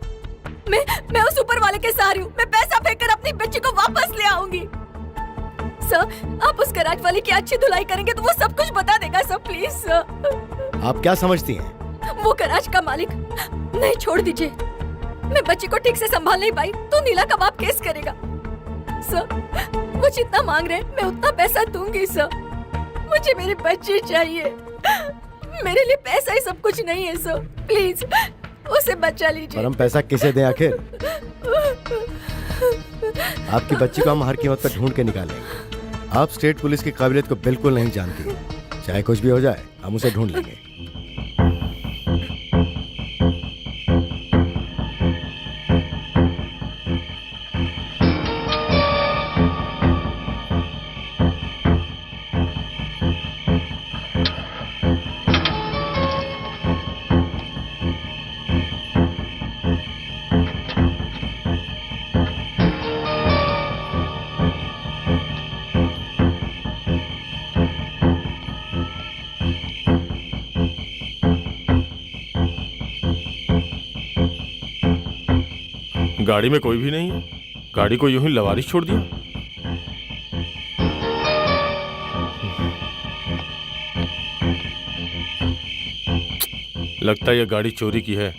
मैं उस ऊपर वाले के सहारे हूँ। मैं पैसा फेंक कर अपनी बच्ची को वापस ले आऊंगी। सर, आप उस गैराज वाले की अच्छी धुलाई करेंगे तो वो सब कुछ बता देगा सर, प्लीज सर। आप क्या समझती हैं? वो गैराज का मालिक नहीं, छोड़ दीजिए। मैं बच्ची को ठीक से संभाल नहीं पाई तो नीला कबाब केस करेगा। सर, वो जितना मांग रहे हैं मैं उतना पैसा दूंगी सर। मुझे मेरी बच्ची चाहिए। मेरे लिए पैसा ही सब कुछ नहीं है सर, प्लीज उसे बचा लीजिए। और हम पैसा किसे दें आखिर? आपकी बच्ची को हम हर कीमत पर ढूंढ के निकालेंगे। आप स्टेट पुलिस की काबिलियत को बिल्कुल नहीं जानती। चाहे कुछ भी हो जाए, हम उसे ढूंढ लेंगे। गाड़ी में कोई भी नहीं है। गाड़ी को यूं ही लवारिश छोड़ दिया। लगता है यह गाड़ी चोरी की है।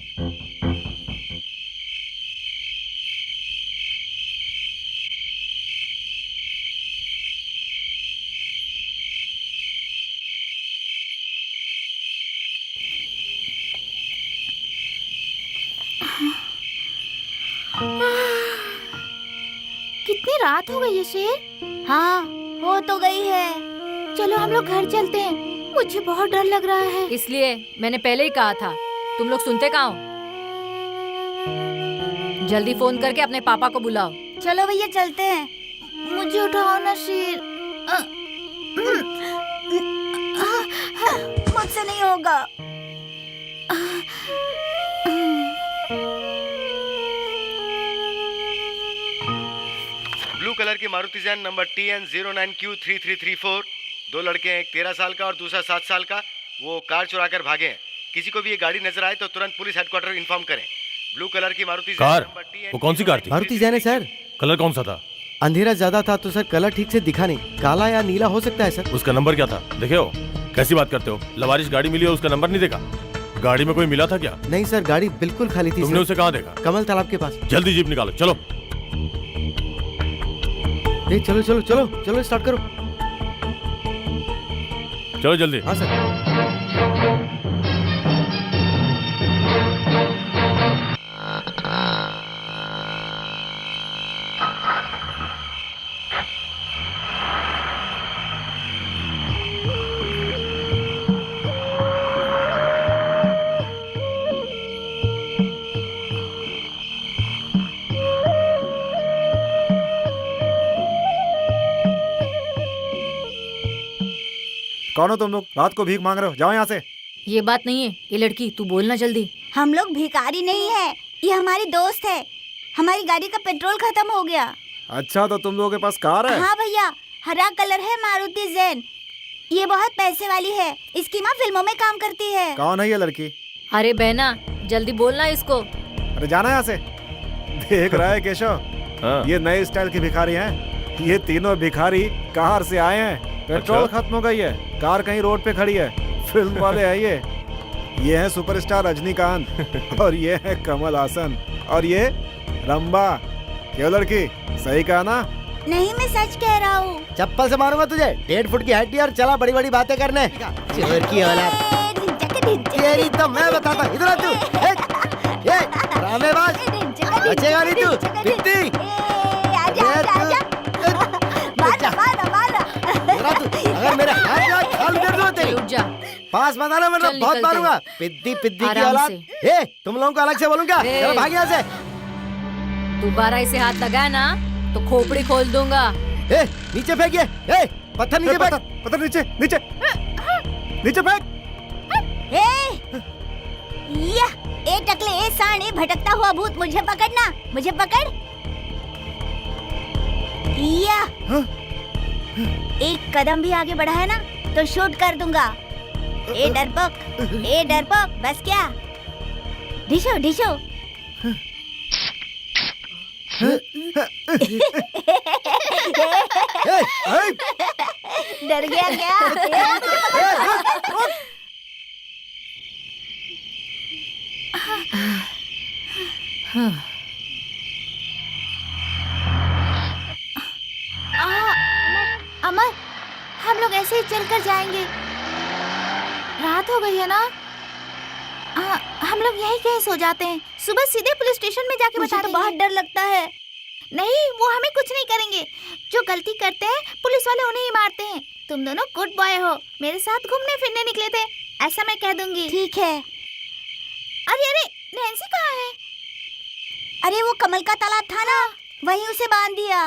कितनी रात हो गई है शेर? हाँ, हो तो गई है। चलो हम लोग घर चलते हैं, मुझे बहुत डर लग रहा है। इसलिए मैंने पहले ही कहा था। तुम लोग सुनते कहाँ हो? जल्दी फोन करके अपने पापा को बुलाओ। चलो भैया चलते हैं। मुझे उठाओ ना शेर। मुझसे नहीं होगा। ब्लू कलर की मारुति जैन नंबर TN09Q3334। दो लड़के हैं, एक 13 साल का और दूसरा 7 साल का। वो कार चुरा कर भागे हैं। किसी को भी ये गाड़ी नजर आए तो तुरंत पुलिस हेडक्वार्टर इन्फॉर्म करें। ब्लू कलर की मारुति कार? वो कौन सी कार थी? मारुति जैन है सर। कलर कौन सा था? अंधेरा ज्यादा था तो सर कलर ठीक से दिखा नहीं। काला या नीला हो सकता है सर। उसका नंबर क्या था देखे हो? कैसी बात करते हो? लवारिश गाड़ी मिली और उसका नंबर नहीं देखा? गाड़ी में कोई मिला था क्या? नहीं सर, गाड़ी बिल्कुल खाली थी। तुमने उसे कहाँ देखा? कमल तालाब के पास। जल्दी जीप निकालो, चलो। चलो चलो चलो चलो, स्टार्ट करो। चलो जल्दी। हाँ सर। कौन हो तुम लोग? रात को भीख मांग रहे हो? जाओ यहाँ से। ये बात नहीं है। ये लड़की, तू बोलना जल्दी। हम लोग भिखारी नहीं है, ये हमारी दोस्त है। हमारी गाड़ी का पेट्रोल खत्म हो गया। अच्छा, तो तुम लोगों के पास कार है? हाँ भैया, हरा कलर है, मारुति जैन। ये बहुत पैसे वाली है। इसकी माँ फिल्मों में काम करती है। कौन है ये लड़की? अरे बहना, जल्दी बोलना इसको। अरे जाना यहाँ से। देख रहा है केशव, हाँ। ये नए स्टाइल की भिखारी हैं। ये तीनों भिखारी कार से आए हैं। पेट्रोल अच्छा? खत्म हो गई है, कार कहीं रोड पे खड़ी है। फिल्म वाले हैं ये है सुपरस्टार रजनीकांत और ये है कमल हासन और ये रंबा। क्यों लड़की, सही कहा ना? नहीं, मैं सच कह रहा हूँ। चप्पल से मारूंगा तुझे। 1.5 फुट की हाइट और चला बड़ी बड़ी बातें करने। चोर की औलाद। तेरी तो मैं बताता हूँ। इधर आ तू। ये ड्रामेबाज, बचेगा नहीं तू। बिट्टी। अगर मेरे हाथ खाल कर दो तेरी। रुक जा। पास मत आना वरना चल, बहुत निकलते मारूंगा। हैं। पिद्दी पिद्दी की आराम औलाद। से। ए, तुम लोगों को अलग से बोलूंगा। ए। चलो भाग यहाँ से। दोबारा इसे हाथ लगाया ना तो खोपड़ी खोल दूंगा। ए, नीचे फेंकिए। ए, पत्थर नीचे फेंक। पत्थर नीचे नीचे। नीचे फेंक। या ए टकले, ए साणे, भटकता हुआ भूत, मुझे पकड़ना, मुझे पकड़। या एक कदम भी आगे बढ़ा है ना तो शूट कर दूंगा। ए डरपोक, बस क्या? ढिशो ढिशो। डर गया क्या? अमर, हम लोग ऐसे ही चलकर जाएंगे। रात हो गई है ना। हम लोग यहीं कहीं सो जाते हैं। सुबह सीधे पुलिस स्टेशन में जाके बता देंगे। बहुत डर लगता है। नहीं, वो हमें कुछ नहीं करेंगे। जो गलती करते हैं पुलिस वाले उन्हें ही मारते हैं। तुम दोनों गुड बॉय हो, मेरे साथ घूमने फिरने निकले थे, ऐसा मैं कह दूंगी। ठीक है। अरे अरे, नैन्सी कहाँ है? अरे वो कमल का तालाब था ना, वहीं उसे बांध दिया।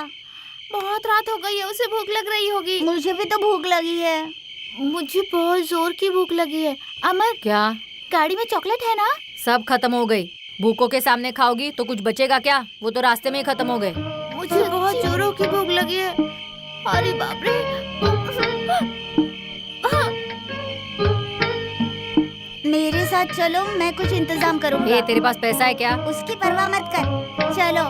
बहुत रात हो गई है, उसे भूख लग रही होगी। मुझे भी तो भूख लगी है। मुझे बहुत जोर की भूख लगी है। अमर, क्या? गाड़ी में चॉकलेट है ना? सब खत्म हो गई। भूखों के सामने खाओगी तो कुछ बचेगा क्या? वो तो रास्ते में ही खत्म हो गए। मुझे बहुत जोरों की भूख लगी है। अरे बाप रे। मेरे साथ चलो, मैं कुछ इंतजाम करूंगा। ये तेरे पास पैसा है क्या? उसकी परवाह मत कर, चलो।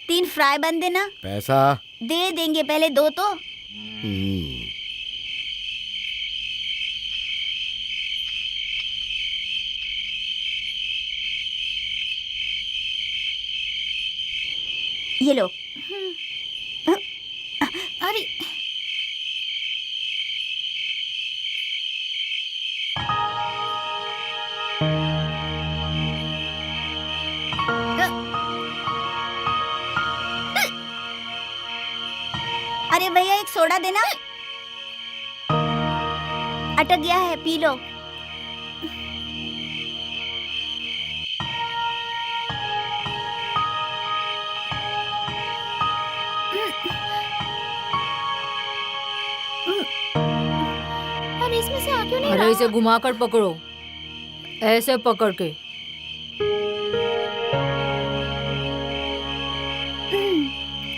तीन फ्राई बन देना। पैसा दे देंगे, पहले दो तो। ये लो। अरे अरे भैया, एक सोडा देना। अटक गया है, पी लो। अरे इसमें से आ क्यों नहीं अरे रहा? इसे घुमाकर पकड़ो, ऐसे पकड़ के।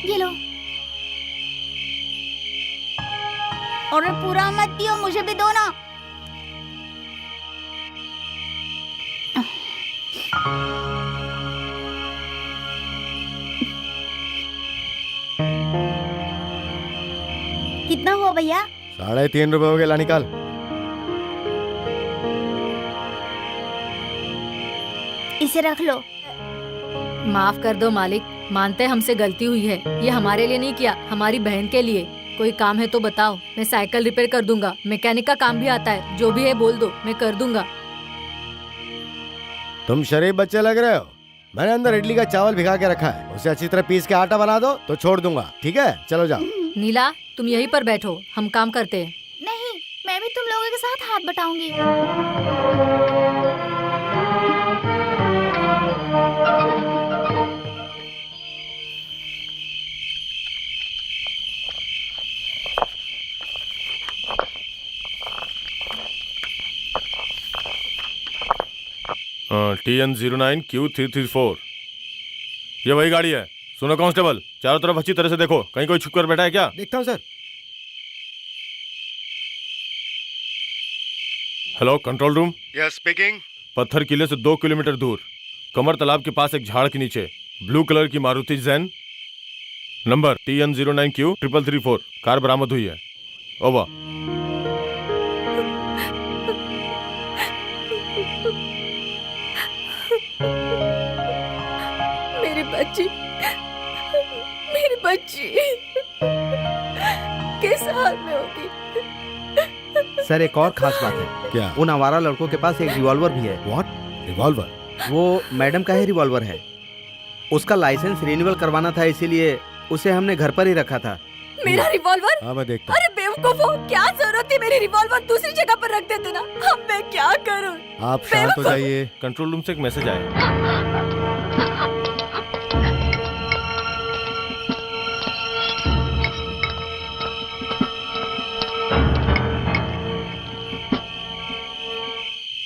ये लो। और पूरा मत पियो, मुझे भी दो ना। कितना हुआ भैया? 3.5 रुपए हो गए, ला निकाल। इसे रख लो। माफ कर दो मालिक, मानते हैं हमसे गलती हुई है। ये हमारे लिए नहीं किया, हमारी बहन के लिए। कोई काम है तो बताओ, मैं साइकिल रिपेयर कर दूंगा। मैकेनिक का काम भी आता है, जो भी है बोल दो, मैं कर दूंगा। तुम शरीफ बच्चे लग रहे हो। मैंने अंदर इडली का चावल भिगा के रखा है, उसे अच्छी तरह पीस के आटा बना दो तो छोड़ दूंगा। ठीक है, चलो जाओ। नीला, तुम यहीं पर बैठो, हम काम करते हैं। नहीं, मैं भी तुम लोगों के साथ हाथ बटाऊंगी। TN09Q334, ये वही गाड़ी है। सुनो कांस्टेबल, चारों तरफ अच्छी तरह से देखो, कहीं कोई छुप कर बैठा है क्या? देखता हूँ sir. Hello, control room. Yes, speaking. पत्थर किले से 2 किलोमीटर दूर, कमर तालाब के पास एक झाड़ के नीचे, ब्लू कलर की Maruti Jain, number TN09Q334, car बरामद हुई है। ओवर। मेरी बच्ची किस हाल में होगी? सर, एक और खास बात है। क्या? उन आवारा लड़कों के पास एक रिवॉल्वर भी है। व्हाट? रिवॉल्वर? वो मैडम का ही रिवॉल्वर है। उसका लाइसेंस रिन्यूअल करवाना था, इसीलिए उसे हमने घर पर ही रखा था। मेरा रिवॉल्वर? हाँ, मैं देखता हूँ। अरे बेवकूफ बेवकूफो, क्या जरूरत थी मेरी रिवॉल्वर दूसरी जगह पर रख देते ना। अब मैं क्या करूं? आप शांत हो जाइए। कंट्रोल रूम से एक मैसेज आया।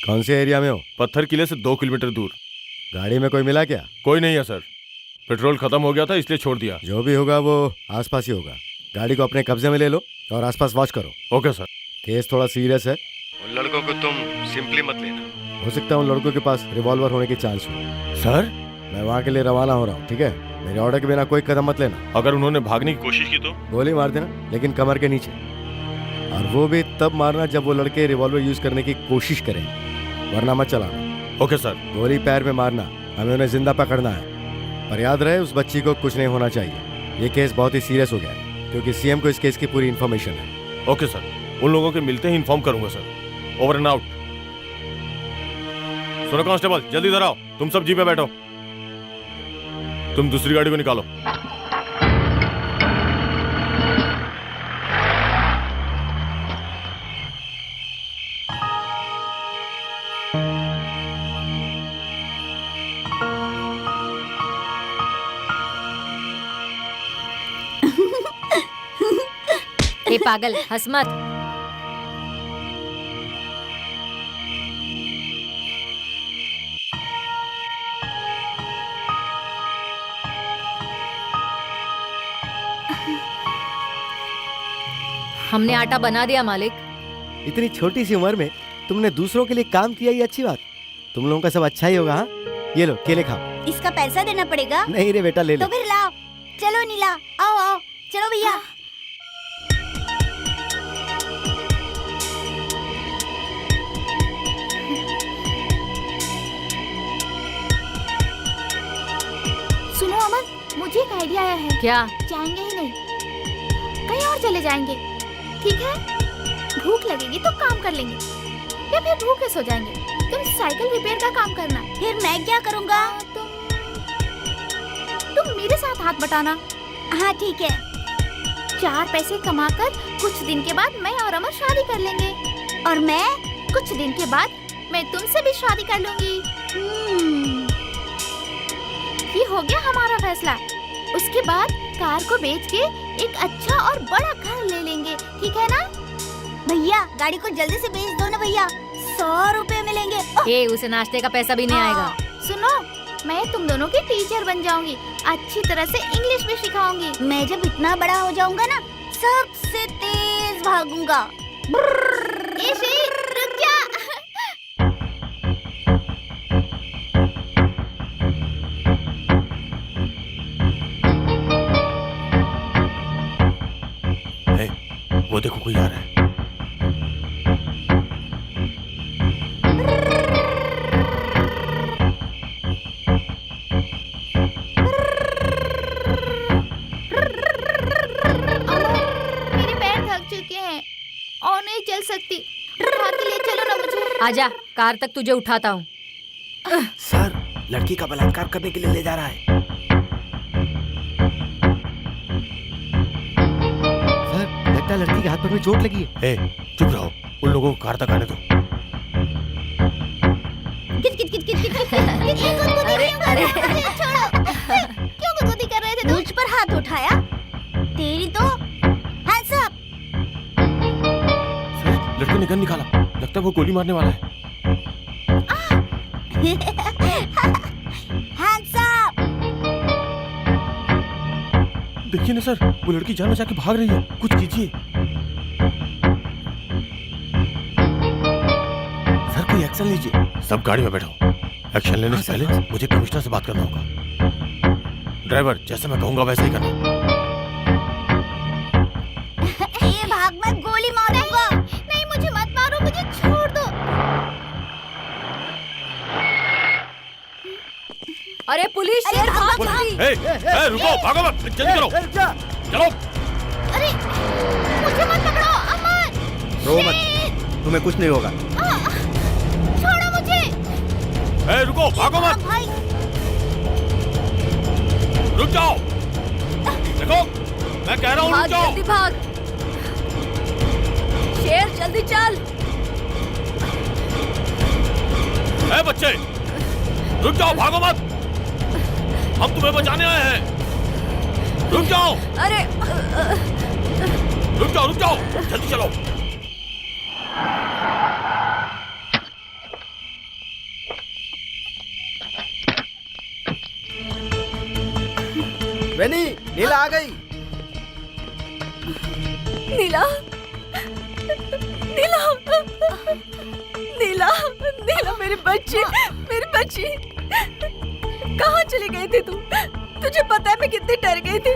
कौन से एरिया में हो? पत्थर किले से 2 किलोमीटर दूर। गाड़ी में कोई मिला क्या? कोई नहीं है सर, पेट्रोल खत्म हो गया था इसलिए छोड़ दिया। जो भी होगा वो आसपास ही होगा। गाड़ी को अपने कब्जे में ले लो और आसपास वॉच करो। Okay sir. केस थोड़ा सीरियस है। उन लड़कों को तुम सिंपली मत लेना। हो सकता है उन लड़कों के पास रिवॉल्वर होने के चांस हो। सर, मैं वहाँ के लिए रवाना हो रहा हूँ, ठीक है? मेरे ऑर्डर के बिना कोई कदम मत लेना। अगर उन्होंने भागने की कोशिश की तो? गोली मार देना, लेकिन कमर के नीचे। और वो भी तब मारना जब वो लड़के रिवॉल्वर यूज करने की कोशिश करें, वरना मत चलाना। Okay sir. गोली पैर में मारना, हमें उन्हें जिंदा पकड़ना है। पर याद रहे, उस बच्ची को कुछ नहीं होना चाहिए। ये केस बहुत ही सीरियस हो गया है, क्योंकि सीएम को इस केस की पूरी इन्फॉर्मेशन है। ओके सर, उन लोगों के मिलते ही इन्फॉर्म करूंगा सर। Over and out. सुनो कांस्टेबल, जल्दी इधर आओ। तुम सब जीप पे बैठो। तुम दूसरी गाड़ी को निकालो। ए पागल, हंस मत। हमने आटा बना दिया मालिक। इतनी छोटी सी उम्र में तुमने दूसरों के लिए काम किया, ये अच्छी बात। तुम लोगों का सब अच्छा ही होगा। हाँ, ये लो केले खाओ। इसका पैसा देना पड़ेगा? नहीं रे बेटा, ले ले। तो फिर लाओ। चलो नीला, आओ आओ, चलो भैया। सुनो अमन, मुझे एक आइडिया आया है। क्या? जाएंगे ही नहीं, कहीं और चले जाएंगे, ठीक है? भूख लगेगी तो काम कर लेंगे, या फिर भूखे सो जाएंगे। तुम साइकिल रिपेयर का काम करना। फिर मैं क्या करूँगा? तुम मेरे साथ हाथ बटाना। हाँ ठीक है। 4 पैसे कमाकर कुछ दिन के बाद मैं और अमर शादी कर लेंगे, और मैं कुछ दिन के बाद मैं तुमसे भी शादी कर लूंगी। ये हो गया हमारा फैसला। उसके बाद कार को बेच के एक अच्छा और बड़ा घर ले लेंगे, ठीक है ना? भैया गाड़ी को जल्दी से बेच दो ना भैया, 100 रुपए मिलेंगे। ए, उसे नाश्ते का पैसा भी नहीं आएगा। सुनो, मैं तुम दोनों की टीचर बन जाऊंगी, अच्छी तरह से इंग्लिश भी सिखाऊंगी। मैं जब इतना बड़ा हो जाऊंगा ना, सबसे तेज भागूंगा। ए श्री, रुक जा। हे, वो देखो कोई आ रहा है। मेरे पैर थक चुके हैं और नहीं चल सकती। उठा के ले चलो ना मुझे। आजा, कार तक तुझे उठाता हूँ। सर, लड़की का बलात्कार करने के लिए ले जा रहा है। सर, लगता है लड़की के हाथ पर में चोट लगी है। हे, चुप रहो, उन लोगों को कार तक आने दो। Kit kit kit kit kit kit. अरे छोड़ो। क्यों गुदगुदी कर रहे थे तुम? मुझ पर हाथ उठाया, तेरी तो हैंड्स अप। सर, लड़के ने गन निकाला, लगता है वो गोली मारने वाला है। Hands up. देखिए ना सर, वो लड़की जान बचा के भाग रही है, कुछ कीजिए। सर, कोई एक्शन लीजिए। सब गाड़ी में बैठो। एक्शन लेने से पहले मुझे कमिश्नर से बात करना होगा। ड्राइवर, जैसे मैं कहूंगा वैसे ही करना। ये भाग, मैं गोली मारूंगा। नहीं, मुझे मत मारो, मुझे छोड़ दो। अरे पुलिस, शेर भाग जल्दी। ए, रुको, भागो मत, जल्दी करो। चलो। अरे मुझे मत पकड़ो अमन। रो मत, तुम्हें कुछ नहीं होगा। छोड़ो मुझे। ए, रुको, भागो मत। भाई रुक जाओ। देखो, मैं कह रहा हूँ रुक भाग जाओ। जल्दी भाग। शेर जल्दी चल। ए बच्चे, रुक जाओ, भागो मत, हम तुम्हें बचाने आए हैं। रुक जाओ, अरे रुक जाओ, जल्दी चलो। वेनी, नीला आ गई। नीला, नीला, नीला, नीला, मेरी बच्ची, मेरी बच्ची, कहाँ चली गई थी तू? तुझे पता है मैं कितनी डर गई थी।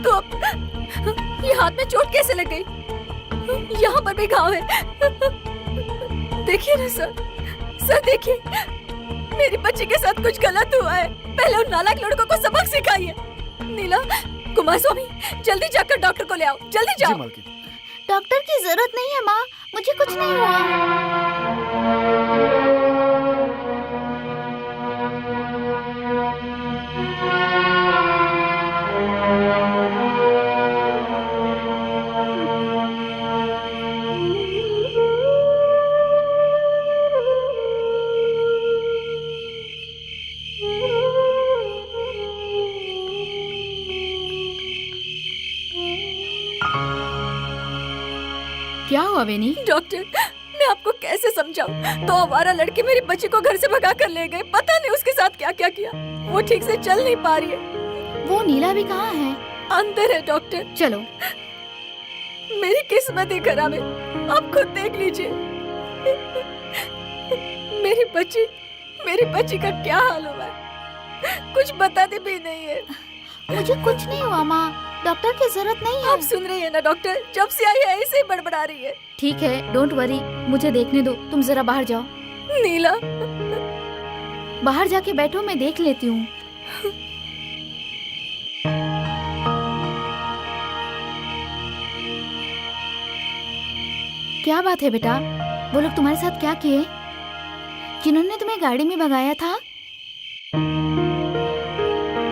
तो अब ये हाथ में चोट कैसे लग गई? यहाँ पर भी घाव है। देखिए ना सर देखिए, मेरी बच्ची के साथ कुछ गलत हुआ है। पहले उन नालायक लड़कों को सबक सिखाइए। नीला, कुमार स्वामी, जल्दी जाकर डॉक्टर को ले आओ, जल्दी जी जाओ। मालकिन। डॉक्टर की जरूरत नहीं है माँ, मुझे कुछ नहीं हुआ। क्या हुआ वेनी? डॉक्टर, मैं आपको कैसे समझाऊं? तो आवारा लड़के मेरी बच्ची को घर से भगा कर ले गए। पता नहीं उसके साथ क्या क्या किया। वो ठीक से चल नहीं पा रही है। वो नीला भी कहाँ है? अंदर है डॉक्टर। चलो। मेरी किस्मत ही खराब है, आप खुद देख लीजिए। मेरी बच्ची का क्या हाल हुआ है? कुछ बताते भी नहीं है। मुझे कुछ नहीं हुआ माँ, डॉक्टर की जरूरत नहीं है। आप सुन रही है ना डॉक्टर? जब से आई है ऐसे ही बड़बड़ा रही है। ठीक है, डोंट वरी, मुझे देखने दो। तुम जरा बाहर जाओ। नीला, बाहर जाके बैठो, मैं देख लेती हूँ। क्या बात है बेटा? वो लोग तुम्हारे साथ क्या किए? जिन्होंने तुम्हें गाड़ी में भगाया था?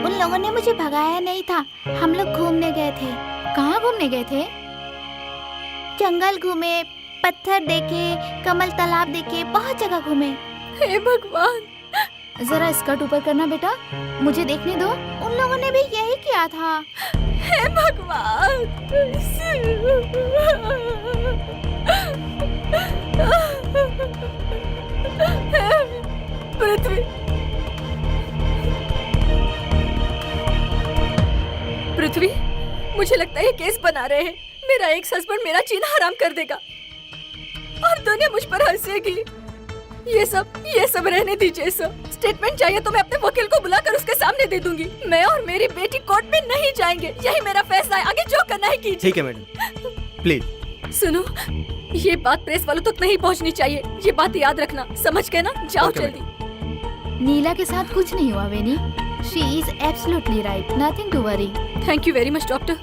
उन लोगों ने मुझे भगाया नहीं था, हम लोग घूमने गए थे। कहाँ घूमने गए थे? जंगल घूमे, पत्थर देखे, कमल तालाब देखे, बहुत जगह घूमे। हे भगवान! जरा स्कर्ट ऊपर करना बेटा, मुझे देखने दो। उन लोगों ने भी यही किया था। हे भगवान! पृथ्वी, मुझे लगता है ये केस बना रहे हैं। मेरा एक्स हस्बैंड मेरा जीना हराम कर देगा और दुनिया मुझ पर हंसेगी। ये सब रहने दीजिए सर। स्टेटमेंट चाहिए तो मैं अपने वकील को बुलाकर उसके सामने दे दूंगी। मैं और मेरी बेटी कोर्ट में नहीं जाएंगे, यही मेरा फैसला है। आगे जो करना है कीजिए। ठीक है मैडम, प्लीज। सुनो, ये बात प्रेस वालों तक नहीं पहुंचनी चाहिए। ये बात याद रखना, समझ गए ना? जाओ जल्दी। नीला के साथ कुछ नहीं हुआ वेनी। She is absolutely right. Nothing to worry. Thank you very much doctor.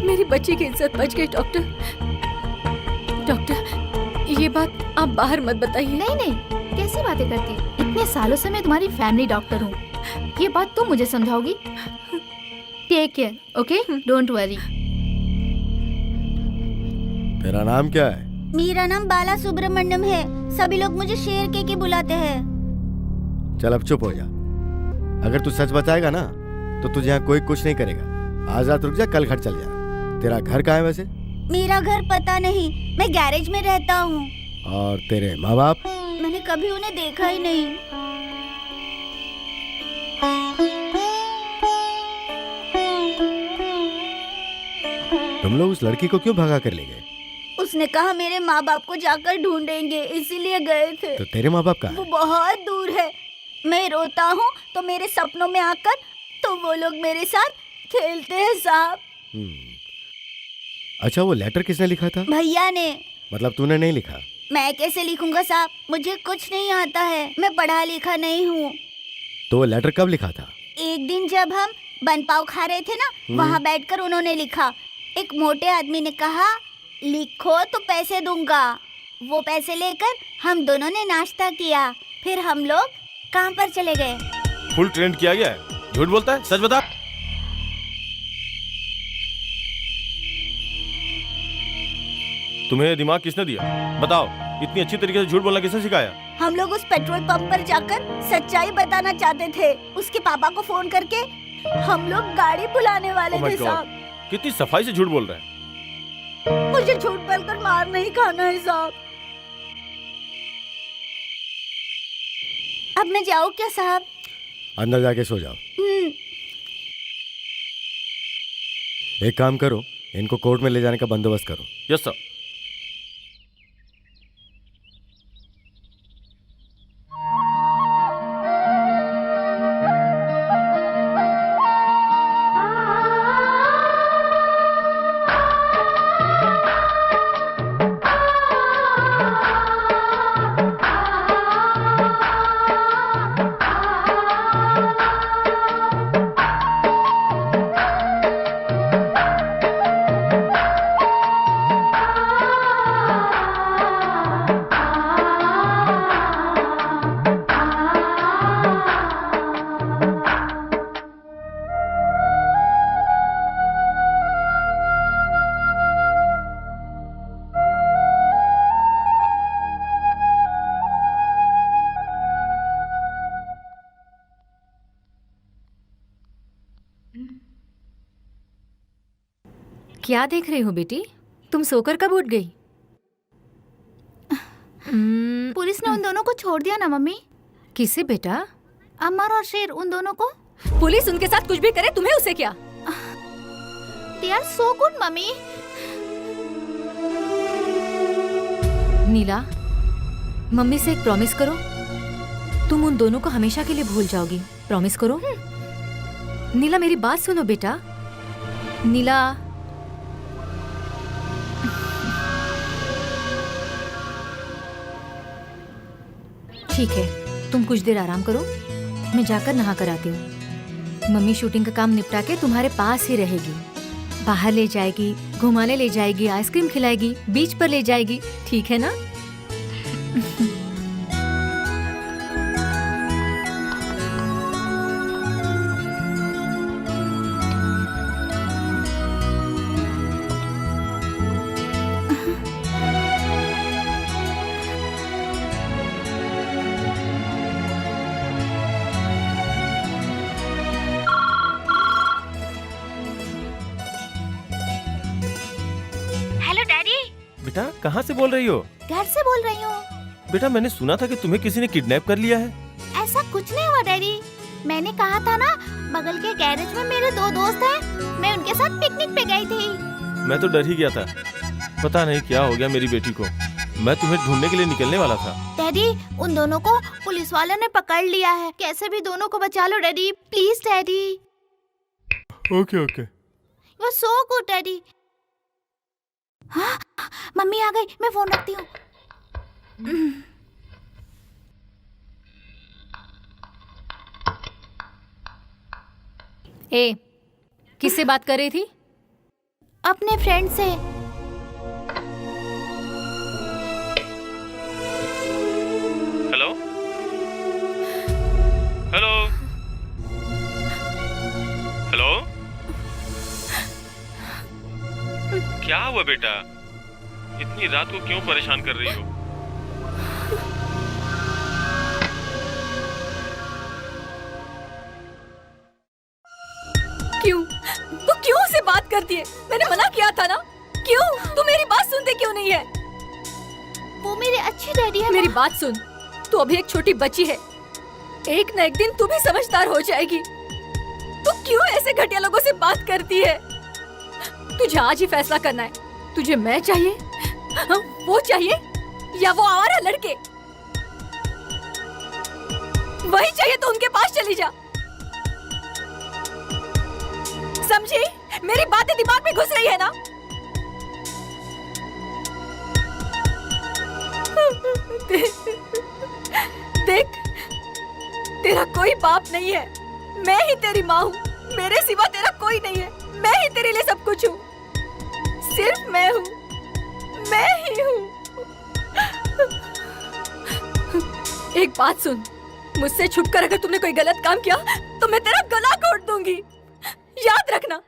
मेरी बच्ची की इज्जत बच गई डॉक्टर। डॉक्टर, ये बात आप बाहर मत बताइए। नहीं, कैसी बातें करती? इतने सालों से मैं तुम्हारी फैमिली डॉक्टर हूँ। ये बात तुम मुझे समझाओगी? Take care, okay? Don't worry. तेरा नाम क्या है? मेरा नाम बाला सुब्रमण्यम है। सभी लोग मुझे शेर के बुलाते हैं। चल अब चुप हो जा। अगर तू सच बताएगा ना तो तुझे यहाँ कोई कुछ नहीं करेगा। आज रात रुक जा, कल घर चल जा। तेरा घर कहाँ है वैसे? मेरा घर पता नहीं, मैं गैरेज में रहता हूँ। और तेरे माँ बाप? मैंने कभी उन्हें देखा ही नहीं। तुम लोग उस लड़की को क्यों भगा कर ले गए? उसने कहा मेरे माँ बाप को जाकर ढूंढेंगे, इसीलिए गए थे। तो तेरे माँ बाप कहाँ वो हैं? बहुत दूर है। मैं रोता हूँ तो मेरे सपनों में आकर तो वो लोग मेरे साथ खेलते हैं साहब। अच्छा, वो लेटर किसने लिखा था? भैया ने। मतलब तूने नहीं लिखा? मैं कैसे लिखूंगा साहब, मुझे कुछ नहीं आता है। मैं पढ़ा लिखा नहीं हूँ। तो वो लेटर कब लिखा था? एक दिन जब हम बन पाव खा रहे थे ना, वहाँ बैठकर उन्होंने लिखा। एक मोटे आदमी ने कहा, लिखो तो पैसे दूंगा। वो पैसे लेकर हम दोनों ने नाश्ता किया, फिर हम लोग काम पर चले गए। फुल ट्रेंड किया गया है। झूठ बोलता है, सच बता। तुम्हें ये दिमाग किसने दिया? बताओ, इतनी अच्छी तरीके से झूठ बोलना किसने सिखाया? हम लोग उस पेट्रोल पंप पर जाकर सच्चाई बताना चाहते थे। उसके पापा को फोन करके हम लोग गाड़ी बुलाने वाले Oh my थे God, साहब। कितनी सफाई से झूठ बोल रहे हैं। मुझे झूठ बोलकर मार नहीं खाना है साहब। अब मैं जाऊँ क्या साहब? अंदर जाके सो जाओ। एक काम करो, इनको कोर्ट में ले जाने का बंदोबस्त करो। Yes sir. क्या देख रही हो बेटी? तुम सोकर कब उठ गई? पुलिस ने उन दोनों को छोड़ दिया ना मम्मी। किसे बेटा? अमर और शेर, उन दोनों को। पुलिस उनके साथ कुछ भी करे, तुम्हें उससे क्या? They are so good mummy. Neela, mummy से एक प्रॉमिस करो। तुम उन दोनों को हमेशा के लिए भूल जाओगी। प्रॉमिस करो। नीला, मेरी बात सुनो बेटा। नीला, ठीक है, तुम कुछ देर आराम करो, मैं जाकर नहा कर आती हूँ। मम्मी शूटिंग का काम निपटा के तुम्हारे पास ही रहेगी। बाहर ले जाएगी, घुमाने ले जाएगी, आइसक्रीम खिलाएगी, बीच पर ले जाएगी, ठीक है ना? Hello daddy. बेटा, कहाँ से बोल रही हो? घर से बोल रही हूँ। बेटा, मैंने सुना था कि तुम्हें किसी ने किडनैप कर लिया है। ऐसा कुछ नहीं हुआ डैडी। मैंने कहा था ना, बगल के गैरेज में मेरे 2 दोस्त हैं, मैं उनके साथ पिकनिक पे गई थी। मैं तो डर ही गया था। पता नहीं क्या हो गया मेरी बेटी को। मैं तुम्हें ढूंढने के लिए निकलने वाला था। डैडी, उन दोनों को पुलिस वालों ने पकड़ लिया है। कैसे भी दोनों को बचा लो daddy, please daddy. Okay okay. You are so good daddy. हाँ, मम्मी आ गई, मैं फोन रखती हूँ। ए, किससे बात कर रही थी? अपने फ्रेंड से। Hello hello hello. क्या हुआ बेटा? इतनी रात को क्यों परेशान कर रही हो? क्यों? तू क्यों उससे बात करती है? मैंने मना किया था ना। क्यों? तू मेरी बात सुनते क्यों नहीं है? वो मेरे अच्छे डैडी है। मेरी बात सुन, तू अभी एक छोटी बच्ची है। एक न एक दिन तू भी समझदार हो जाएगी। तू क्यों ऐसे घटिया लोगों से बात करती है? तुझे आज ही फैसला करना है। तुझे मैं चाहिए, वो चाहिए, या वो आवारा लड़के? वही चाहिए तो उनके पास चली जा। समझी? मेरी बातें दिमाग में घुस रही है ना? देख, तेरा कोई बाप नहीं है। मैं ही तेरी माँ हूँ। मेरे सिवा तेरा कोई नहीं है। मैं ही तेरे लिए सब कुछ हूँ। सिर्फ मैं हूँ, मैं ही हूँ। एक बात सुन, मुझसे छुपकर अगर तुमने कोई गलत काम किया तो मैं तेरा गला घोट दूंगी। याद रखना।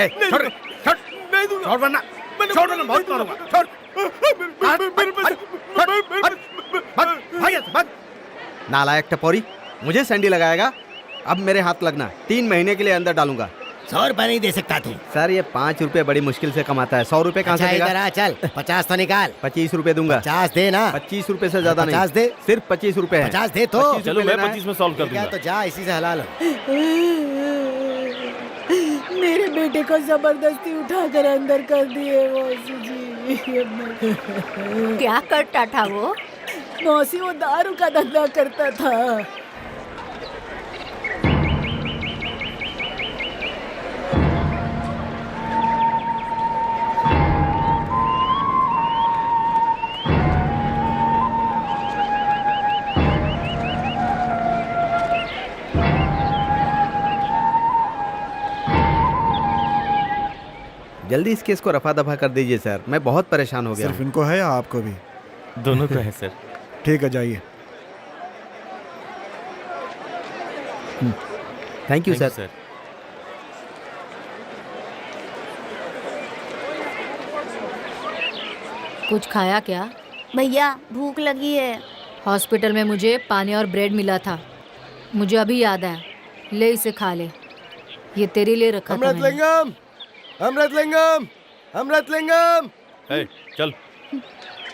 छोड़ छोड़ नहीं दूंगा। छोड़ वरना छोड़ वरना बहुत मारूंगा। छोड़ भाग नालायक टपोरी, मुझे सैंडी लगाएगा। अब मेरे हाथ लगना, 3 महीने के लिए अंदर डालूंगा। 100 रुपए नहीं दे सकता तू? सर ये 5 रुपए बड़ी मुश्किल से कमाता है, 100 रुपए कहाँ से अच्छा देगा? इधर आ, चल 50 तो निकाल। 25 रुपए दूंगा। 50 दे ना। 25 रुपए से ज्यादा नहीं। 50 दे। सिर्फ 25 रुपए है। 50 दे तो। 25 चलो रुपए मैं लेना है। 25 में सॉल्व कर क्या दूंगा। तो जा इसी से हला लो। मेरे बेटे को जबरदस्ती उठाकर अंदर कर दिए मौसी जी। क्या करता था वो? मौसी वो दारू का धंधा करता था। जल्दी इस केस को रफा दफा कर दीजिए सर, मैं बहुत परेशान हो गया सिर्फ हूँ। इनको है या आपको भी? दोनों को है सर। ठीक है, जाइए। Thank you Thank you, sir. कुछ खाया क्या? भैया भूख लगी है। हॉस्पिटल में मुझे पानी और ब्रेड मिला था, मुझे अभी याद आया। ले इसे खा ले, ये तेरे लिए रखा था मैंने। अमृतलिंगम, अमृतलिंगम, अमृतलिंगम। ए, चल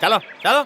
चलो चलो।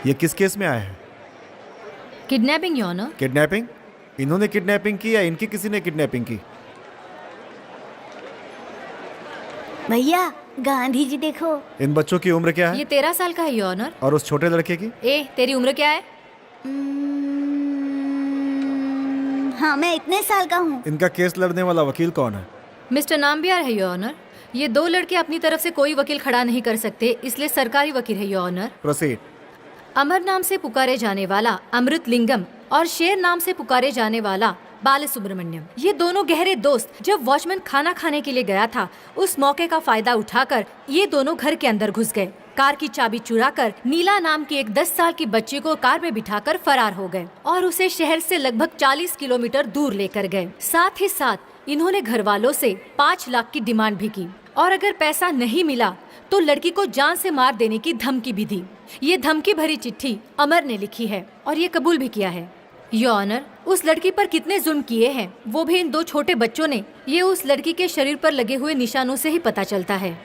ये किस केस में आए हैं? Kidnapping your honour. किडनैपिंग? इन्होंने किडनैपिंग की या इनकी किसी ने किडनैपिंग की? भैया गांधी जी देखो। इन बच्चों की उम्र क्या है? ये 13 साल का है योर ऑनर। और उस छोटे लड़के की? तेरी उम्र क्या है? हाँ मैं इतने साल का हूँ। इनका केस लड़ने वाला वकील कौन है? मिस्टर नाम्बियार है योर ऑनर। ये 2 लड़के अपनी तरफ से कोई वकील खड़ा नहीं कर सकते, इसलिए सरकारी वकील है योर ऑनर। प्रोसीड। अमर नाम से पुकारे जाने वाला अमृतलिंगम और शेर नाम से पुकारे जाने वाला बाल सुब्रमण्यम, ये दोनों गहरे दोस्त। जब वॉचमैन खाना खाने के लिए गया था, उस मौके का फायदा उठाकर ये दोनों घर के अंदर घुस गए। कार की चाबी चुराकर नीला नाम की एक 10 साल की बच्ची को कार में बिठाकर फरार हो गए और उसे शहर से लगभग 40 किलोमीटर दूर लेकर गए। साथ ही साथ इन्होंने घर वालों से 5 लाख की डिमांड भी की और अगर पैसा नहीं मिला तो लड़की को जान से मार देने की धमकी भी दी। ये धमकी भरी चिट्ठी अमर ने लिखी है और ये कबूल भी किया है। योर ऑनर, उस लड़की पर कितने जुल्म किए हैं वो भी इन 2 छोटे बच्चों ने, ये उस लड़की के शरीर पर लगे हुए निशानों से ही पता चलता है।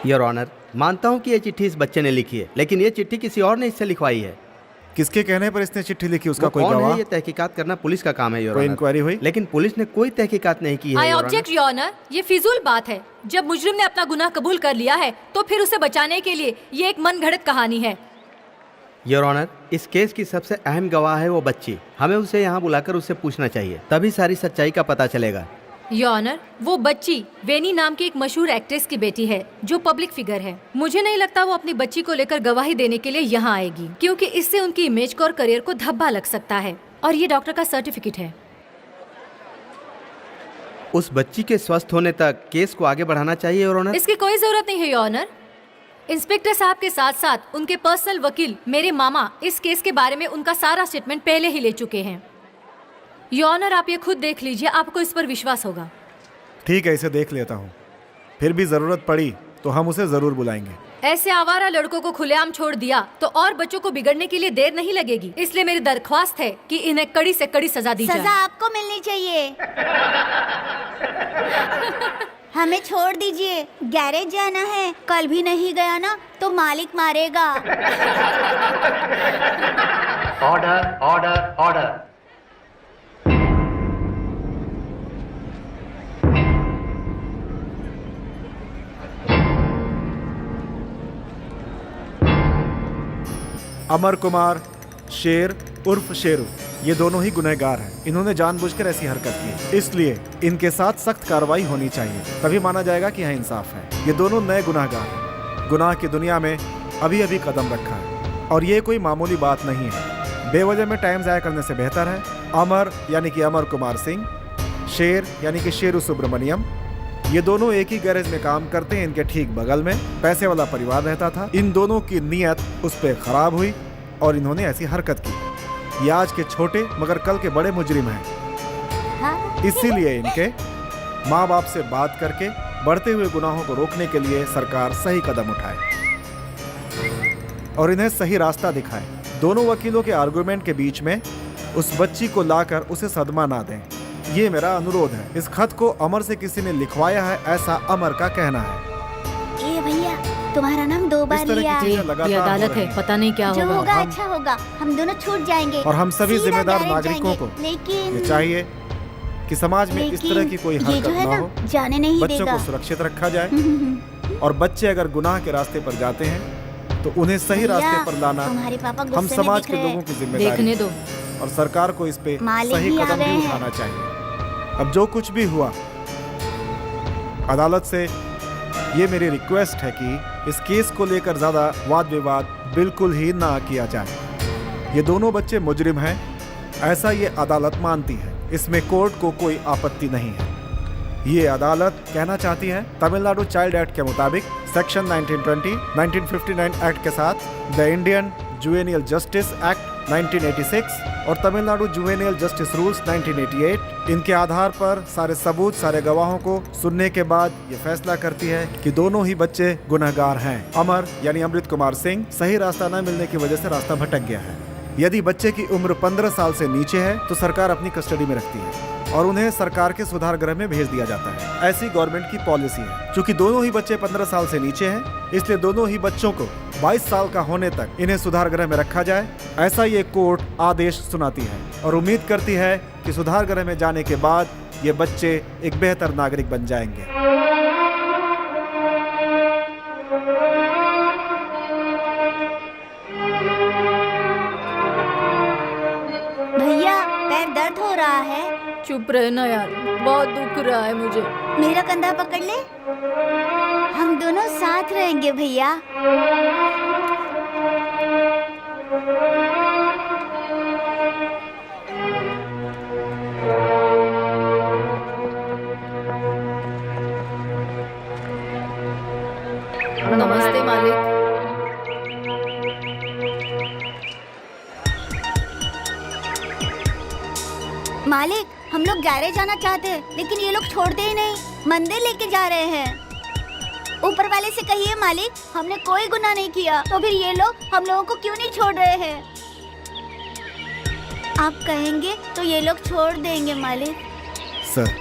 योर ऑनर, मानता हूँ कि ये चिट्ठी इस बच्चे ने लिखी है, लेकिन ये चिट्ठी किसी और ने इससे लिखवाई है। किसके कहने पर इसने चिट्ठी लिखी? उसका वो कोई कौन गवाह? है ये तहकीकात करना पुलिस का काम है योर कोई ऑनर। इंक्वायरी हुई? लेकिन पुलिस ने कोई तहकीकात नहीं की है I your honour. Object your honour, ये फिजूल बात है। जब मुजरिम ने अपना गुनाह कबूल कर लिया है तो फिर उसे बचाने के लिए ये एक मनगढ़ंत कहानी है। योर ऑनर, इस केस की सबसे अहम गवाह है वो बच्ची। हमें उसे यहाँ बुलाकर उससे पूछना चाहिए, तभी सारी सच्चाई का पता चलेगा। योर ऑनर, वो बच्ची वेनी नाम की एक मशहूर एक्ट्रेस की बेटी है जो पब्लिक फिगर है। मुझे नहीं लगता वो अपनी बच्ची को लेकर गवाही देने के लिए यहाँ आएगी, क्योंकि इससे उनकी इमेज को और करियर को धब्बा लग सकता है। और ये डॉक्टर का सर्टिफिकेट है। उस बच्ची के स्वस्थ होने तक केस को आगे बढ़ाना चाहिए योर ऑनर। इसकी कोई जरूरत नहीं है योर ऑनर। इंस्पेक्टर साहब के साथ साथ उनके पर्सनल वकील मेरे मामा इस केस के बारे में उनका सारा स्टेटमेंट पहले ही ले चुके हैं। योर ऑनर, आप ये खुद देख लीजिए, आपको इस पर विश्वास होगा। ठीक है, इसे देख लेता हूँ। फिर भी जरूरत पड़ी तो हम उसे जरूर बुलाएंगे। ऐसे आवारा लड़कों को खुलेआम छोड़ दिया तो और बच्चों को बिगड़ने के लिए देर नहीं लगेगी। इसलिए मेरी दरख्वास्त है कि इन्हें कड़ी से कड़ी सजा दी सजा जाए। आपको मिलनी चाहिए। हमें छोड़ दीजिए, गैरेज जाना है। कल भी नहीं गया ना तो मालिक मारेगा। Order order order. Amar Kumar Sher उर्फ शेरू, ये दोनों ही गुनहगार हैं। इन्होंने जानबूझकर ऐसी हरकत की, इसलिए इनके साथ सख्त कार्रवाई होनी चाहिए, तभी माना जाएगा कि यहाँ इंसाफ है। ये दोनों नए गुनहगार हैं, गुनाह की दुनिया में अभी अभी कदम रखा है और ये कोई मामूली बात नहीं है। बेवजह में टाइम ज़ाया करने से बेहतर है अमर यानी कि अमर कुमार सिंह, शेर यानी कि शेरू सुब्रमण्यम, ये दोनों एक ही गैरेज में काम करते हैं। इनके ठीक बगल में पैसे वाला परिवार रहता था। इन दोनों की नीयत उस पर खराब हुई और इन्होंने ऐसी हरकत की। ये आज के छोटे मगर कल के बड़े मुजरिम हैं। इसीलिए इनके माँ बाप से बात करके बढ़ते हुए गुनाहों को रोकने के लिए सरकार सही कदम उठाए और इन्हें सही रास्ता दिखाए। दोनों वकीलों के आर्गुमेंट के बीच में उस बच्ची को लाकर उसे सदमा ना दें, ये मेरा अनुरोध है। इस खत को अमर से किसी ने लिखवाया है, ऐसा अमर का कहना है। ए भैया, तुम्हारा नाम 2 बार इस तरह लिया की है। चीजें लगातार ये हो अदालत रही है, हैं। पता नहीं क्या जो होगा। होगा अच्छा होगा, हम दोनों छूट जाएंगे और हम सभी सीधा जिम्मेदार गैरेज नागरिकों जाएंगे। को लेकिन ये चाहिए कि समाज में इस तरह की कोई ये हरकत जो है ना हो, ना, जाने नहीं बच्चों देगा। को सुरक्षित रखा जाए और बच्चे अगर गुनाह के रास्ते पर जाते हैं तो उन्हें सही भैया, रास्ते पर लाना तुम्हारे पापा हम गुस्से में समाज दिख के रहे हैं। लोगों की जिम्मेदारी देखने है दो। और सरकार को इस पे मालिक सही भी आ कदम गए भी हैं। उठाना चाहिए। अब जो कुछ भी हुआ, अदालत से ये मेरी रिक्वेस्ट है कि इस केस को लेकर ज्यादा वाद विवाद बिल्कुल ही ना किया जाए। ये दोनों बच्चे मुजरिम हैं, ऐसा ये अदालत मानती है। इसमें कोर्ट को कोई आपत्ति नहीं है। ये अदालत कहना चाहती है तमिलनाडु चाइल्ड एक्ट के मुताबिक सेक्शन 1920, 1959 एक्ट के साथ द इंडियन जुवेनियल जस्टिस एक्ट 1986 और तमिलनाडु जुवेनियल जस्टिस रूल्स 1988, इनके आधार पर सारे सबूत, सारे गवाहों को सुनने के बाद ये फैसला करती है कि दोनों ही बच्चे गुनहगार हैं। अमर यानी अमृत कुमार सिंह सही रास्ता न मिलने की वजह से रास्ता भटक गया है। यदि बच्चे की उम्र 15 साल से नीचे है तो सरकार अपनी कस्टडी में रखती है और उन्हें सरकार के सुधार गृह में भेज दिया जाता है। ऐसी गवर्नमेंट की पॉलिसी है। चूंकि दोनों ही बच्चे 15 साल से नीचे हैं, इसलिए दोनों ही बच्चों को 22 साल का होने तक इन्हें सुधार गृह में रखा जाए, ऐसा ये कोर्ट आदेश सुनाती है और उम्मीद करती है कि सुधार गृह में जाने के बाद ये बच्चे एक बेहतर नागरिक बन जाएंगे। भैया, पैर दर्द हो रहा है। चुप रहना यार, बहुत दुख रहा है मुझे। मेरा कंधा पकड़ ले, हम दोनों साथ रहेंगे भैया। नमस्ते मालिक। मालिक, हम लोग गैरेज जाना चाहते हैं, लेकिन ये लोग छोड़ते ही नहीं, मंदिर लेके जा रहे हैं। ऊपर वाले से कहिए मालिक, हमने कोई गुनाह नहीं किया, तो फिर ये लोग हम लोगों को क्यों नहीं छोड़ रहे हैं? आप कहेंगे तो ये लोग छोड़ देंगे मालिक। सर,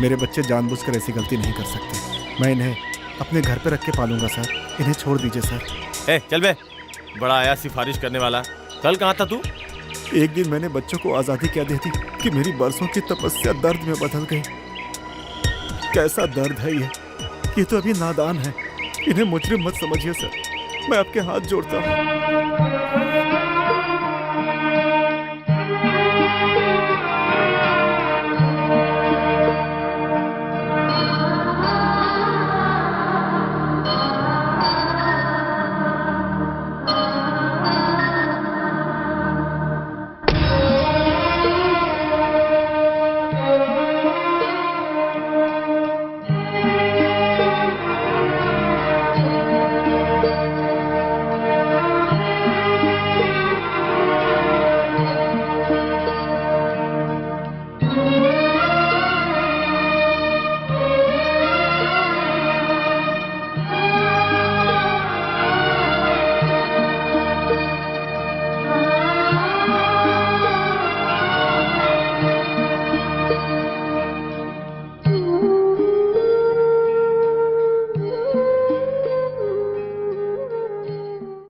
मेरे बच्चे जानबूझकर ऐसी गलती नहीं कर सकते। मैं इन्हें अपने घर पे रख के पालूंगा सर। इन्हें छोड़ दीजिए सर। चल बे, बड़ा आया सिफारिश करने वाला। कल कहाँ था तू? एक दिन मैंने बच्चों को आज़ादी क्या दी थी कि मेरी बरसों की तपस्या दर्द में बदल गई। कैसा दर्द है ये तो अभी नादान है। इन्हें मुजरिम मत समझिए सर, मैं आपके हाथ जोड़ता हूँ।